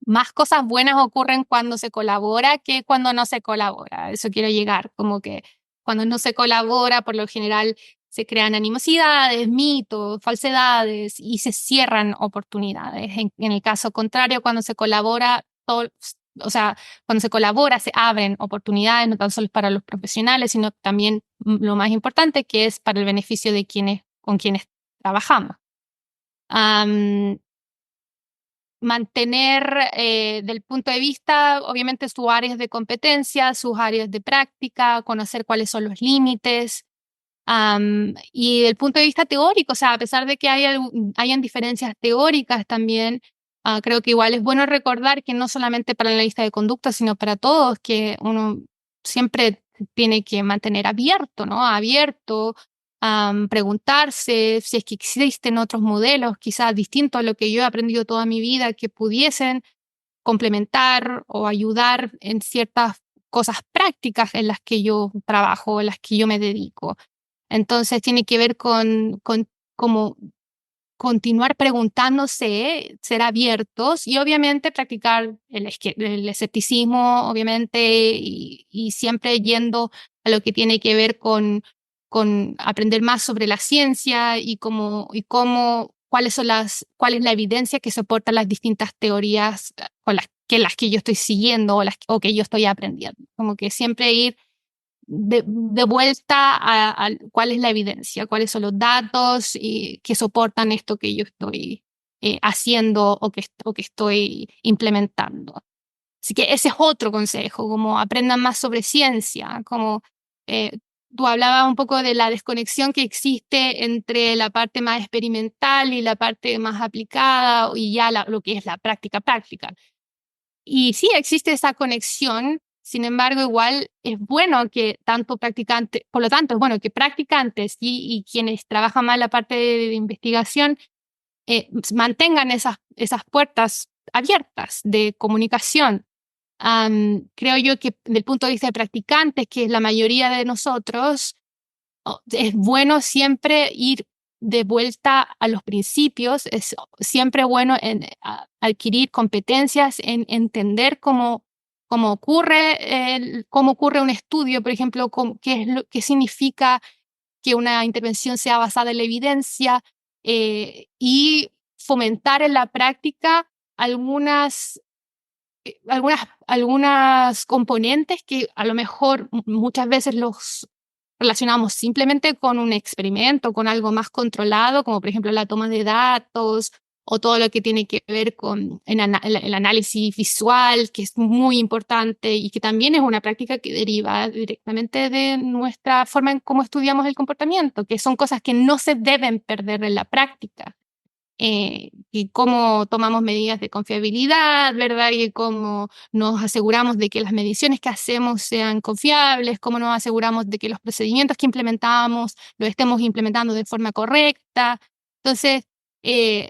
Más cosas buenas ocurren cuando se colabora que cuando no se colabora. A eso quiero llegar, como que cuando no se colabora, por lo general se crean animosidades, mitos, falsedades y se cierran oportunidades. En el caso contrario, cuando se colabora, o sea, cuando se colabora se abren oportunidades, no tan solo para los profesionales, sino también lo más importante, que es para el beneficio de con quienes trabajamos. Mantener del punto de vista, obviamente, sus áreas de competencia, sus áreas de práctica, conocer cuáles son los límites. Y del punto de vista teórico, o sea, a pesar de que hayan diferencias teóricas también, creo que igual es bueno recordar que no solamente para la lista de conducta, sino para todos, que uno siempre tiene que mantener abierto, ¿no? Abierto, preguntarse si es que existen otros modelos, quizás distintos a lo que yo he aprendido toda mi vida, que pudiesen complementar o ayudar en ciertas cosas prácticas en las que yo trabajo, en las que yo me dedico. Entonces tiene que ver con como continuar preguntándose, ser abiertos y obviamente practicar el escepticismo, obviamente, y siempre yendo a lo que tiene que ver con aprender más sobre la ciencia y cuál es la evidencia que soporta las distintas teorías con las que yo estoy siguiendo o que yo estoy aprendiendo. Como que siempre ir de vuelta a cuál es la evidencia, cuáles son los datos que soportan esto que yo estoy haciendo o que estoy implementando. Así que ese es otro consejo, como aprendan más sobre ciencia, como tú hablabas un poco de la desconexión que existe entre la parte más experimental y la parte más aplicada y ya lo que es la práctica práctica. Y sí, existe esa conexión, sin embargo, igual es bueno que tanto practicantes, por lo tanto, es bueno que practicantes y quienes trabajan más la parte de investigación mantengan esas puertas abiertas de comunicación. Creo yo que desde el punto de vista de practicantes, que es la mayoría de nosotros, es bueno siempre ir de vuelta a los principios, es siempre bueno adquirir competencias en entender cómo ocurre un estudio, por ejemplo, qué significa que una intervención sea basada en la evidencia y fomentar en la práctica algunas componentes que a lo mejor muchas veces los relacionamos simplemente con un experimento, con algo más controlado, como por ejemplo la toma de datos o todo lo que tiene que ver con el análisis visual, que es muy importante y que también es una práctica que deriva directamente de nuestra forma en cómo estudiamos el comportamiento, que son cosas que no se deben perder en la práctica. Y cómo tomamos medidas de confiabilidad, ¿verdad? Y cómo nos aseguramos de que las mediciones que hacemos sean confiables, cómo nos aseguramos de que los procedimientos que implementamos los estemos implementando de forma correcta. Entonces,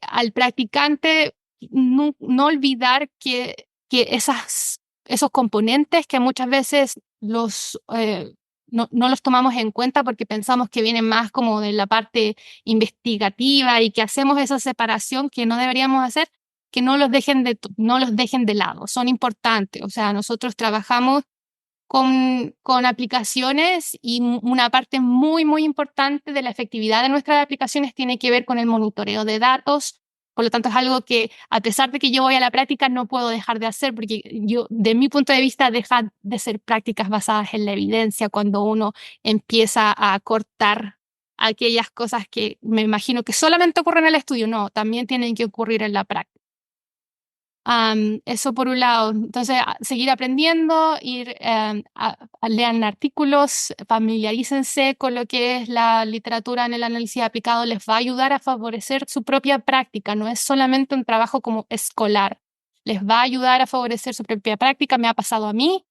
al practicante no olvidar que esos componentes que muchas veces no los tomamos en cuenta porque pensamos que vienen más como de la parte investigativa y que hacemos esa separación que no deberíamos hacer, que no los dejen de lado, son importantes. O sea, nosotros trabajamos con aplicaciones y una parte muy, muy importante de la efectividad de nuestras aplicaciones tiene que ver con el monitoreo de datos. Por lo tanto, es algo que, a pesar de que yo voy a la práctica, no puedo dejar de hacer porque de mi punto de vista, deja de ser prácticas basadas en la evidencia cuando uno empieza a cortar aquellas cosas que me imagino que solamente ocurren en el estudio. No, también tienen que ocurrir en la práctica. Eso por un lado. Entonces, seguir aprendiendo, lean artículos, familiarícense con lo que es la literatura en el análisis aplicado, les va a ayudar a favorecer su propia práctica, no es solamente un trabajo como escolar, les va a ayudar a favorecer su propia práctica. Me ha pasado a mí,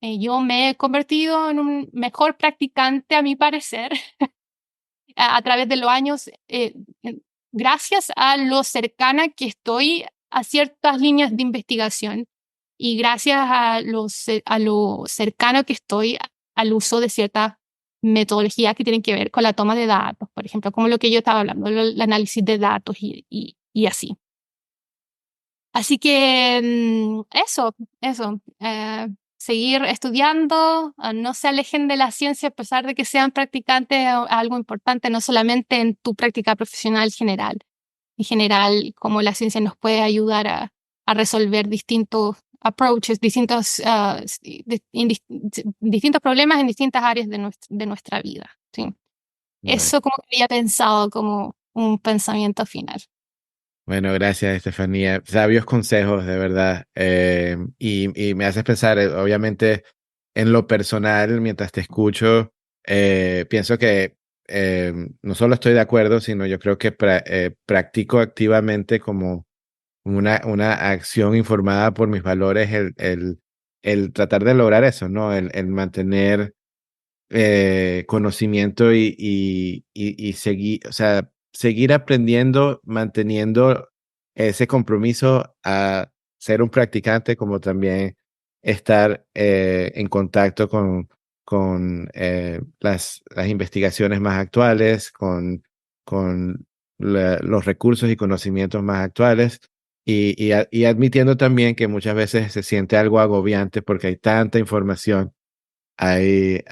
yo me he convertido en un mejor practicante, a mi parecer, a través de los años, gracias a lo cercana que estoy a ciertas líneas de investigación y gracias a lo cercano que estoy al uso de ciertas metodologías que tienen que ver con la toma de datos, por ejemplo, como lo que yo estaba hablando, el análisis de datos y así. Así que eso. Seguir estudiando, no se alejen de la ciencia a pesar de que sean practicantes, algo importante, no solamente en tu práctica profesional general. En general, cómo la ciencia nos puede ayudar a resolver distintos approaches, distintos problemas en distintas áreas de nuestra vida. ¿Sí? Eso como que había pensado como un pensamiento final. Bueno, gracias, Estefanía. Sabios consejos, de verdad. Y me haces pensar, obviamente, en lo personal, mientras te escucho, pienso que no solo estoy de acuerdo, sino yo creo que practico activamente como una acción informada por mis valores, el tratar de lograr eso, ¿no? El mantener conocimiento y seguir, o sea, seguir aprendiendo, manteniendo ese compromiso a ser un practicante, como también estar en contacto con las investigaciones más actuales, con los recursos y conocimientos más actuales, y admitiendo también que muchas veces se siente algo agobiante porque hay tanta información. Hay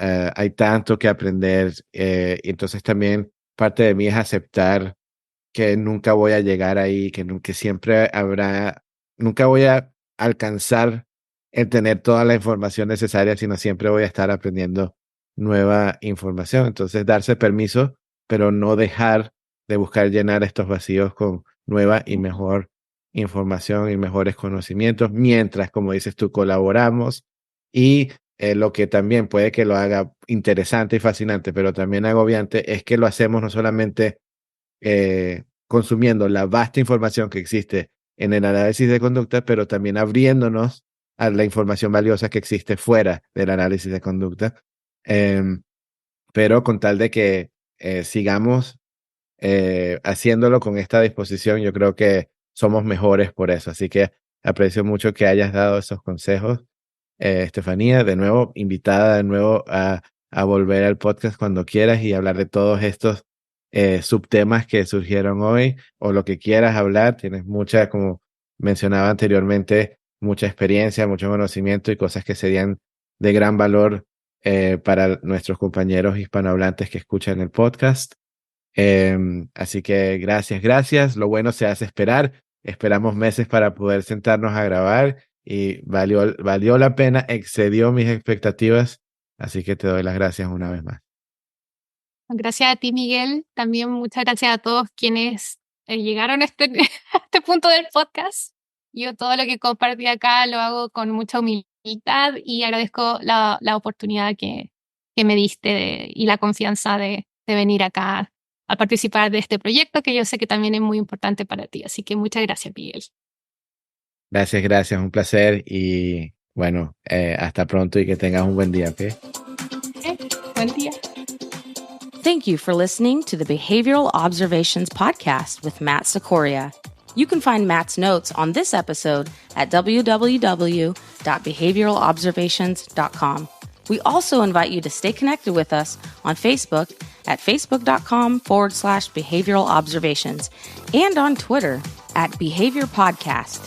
tanto que aprender, y entonces también parte de mí es aceptar que nunca voy a llegar ahí, que siempre nunca voy a alcanzar el tener toda la información necesaria, sino siempre voy a estar aprendiendo nueva información. Entonces darse permiso, pero no dejar de buscar llenar estos vacíos con nueva y mejor información y mejores conocimientos, mientras, como dices tú, colaboramos y lo que también puede que lo haga interesante y fascinante, pero también agobiante, es que lo hacemos no solamente consumiendo la vasta información que existe en el análisis de conducta, pero también abriéndonos a la información valiosa que existe fuera del análisis de conducta, pero con tal de que sigamos haciéndolo con esta disposición, yo creo que somos mejores por eso. Así que aprecio mucho que hayas dado esos consejos. Estefanía, de nuevo, invitada de nuevo a volver al podcast cuando quieras y hablar de todos estos subtemas que surgieron hoy o lo que quieras hablar. Tienes mucha, como mencionaba anteriormente, mucha experiencia, mucho conocimiento y cosas que serían de gran valor para nuestros compañeros hispanohablantes que escuchan el podcast. Así que gracias. Lo bueno se hace esperar. Esperamos meses para poder sentarnos a grabar. Y valió la pena, excedió mis expectativas, así que te doy las gracias una vez más. Gracias a ti, Miguel. También muchas gracias a todos quienes llegaron a este punto del podcast. Yo todo lo que compartí acá lo hago con mucha humildad y agradezco la oportunidad que me diste y la confianza de venir acá a participar de este proyecto que yo sé que también es muy importante para ti. Así que muchas gracias, Miguel. Gracias, un placer y bueno, hasta pronto y que tengas un buen día, ¿ok? Buen día. Thank you for listening to the Behavioral Observations Podcast with Matt Sikoria. You can find Matt's notes on this episode at www.behavioralobservations.com. We also invite you to stay connected with us on Facebook at facebook.com/behavioral observations and on Twitter at Behavior Podcast.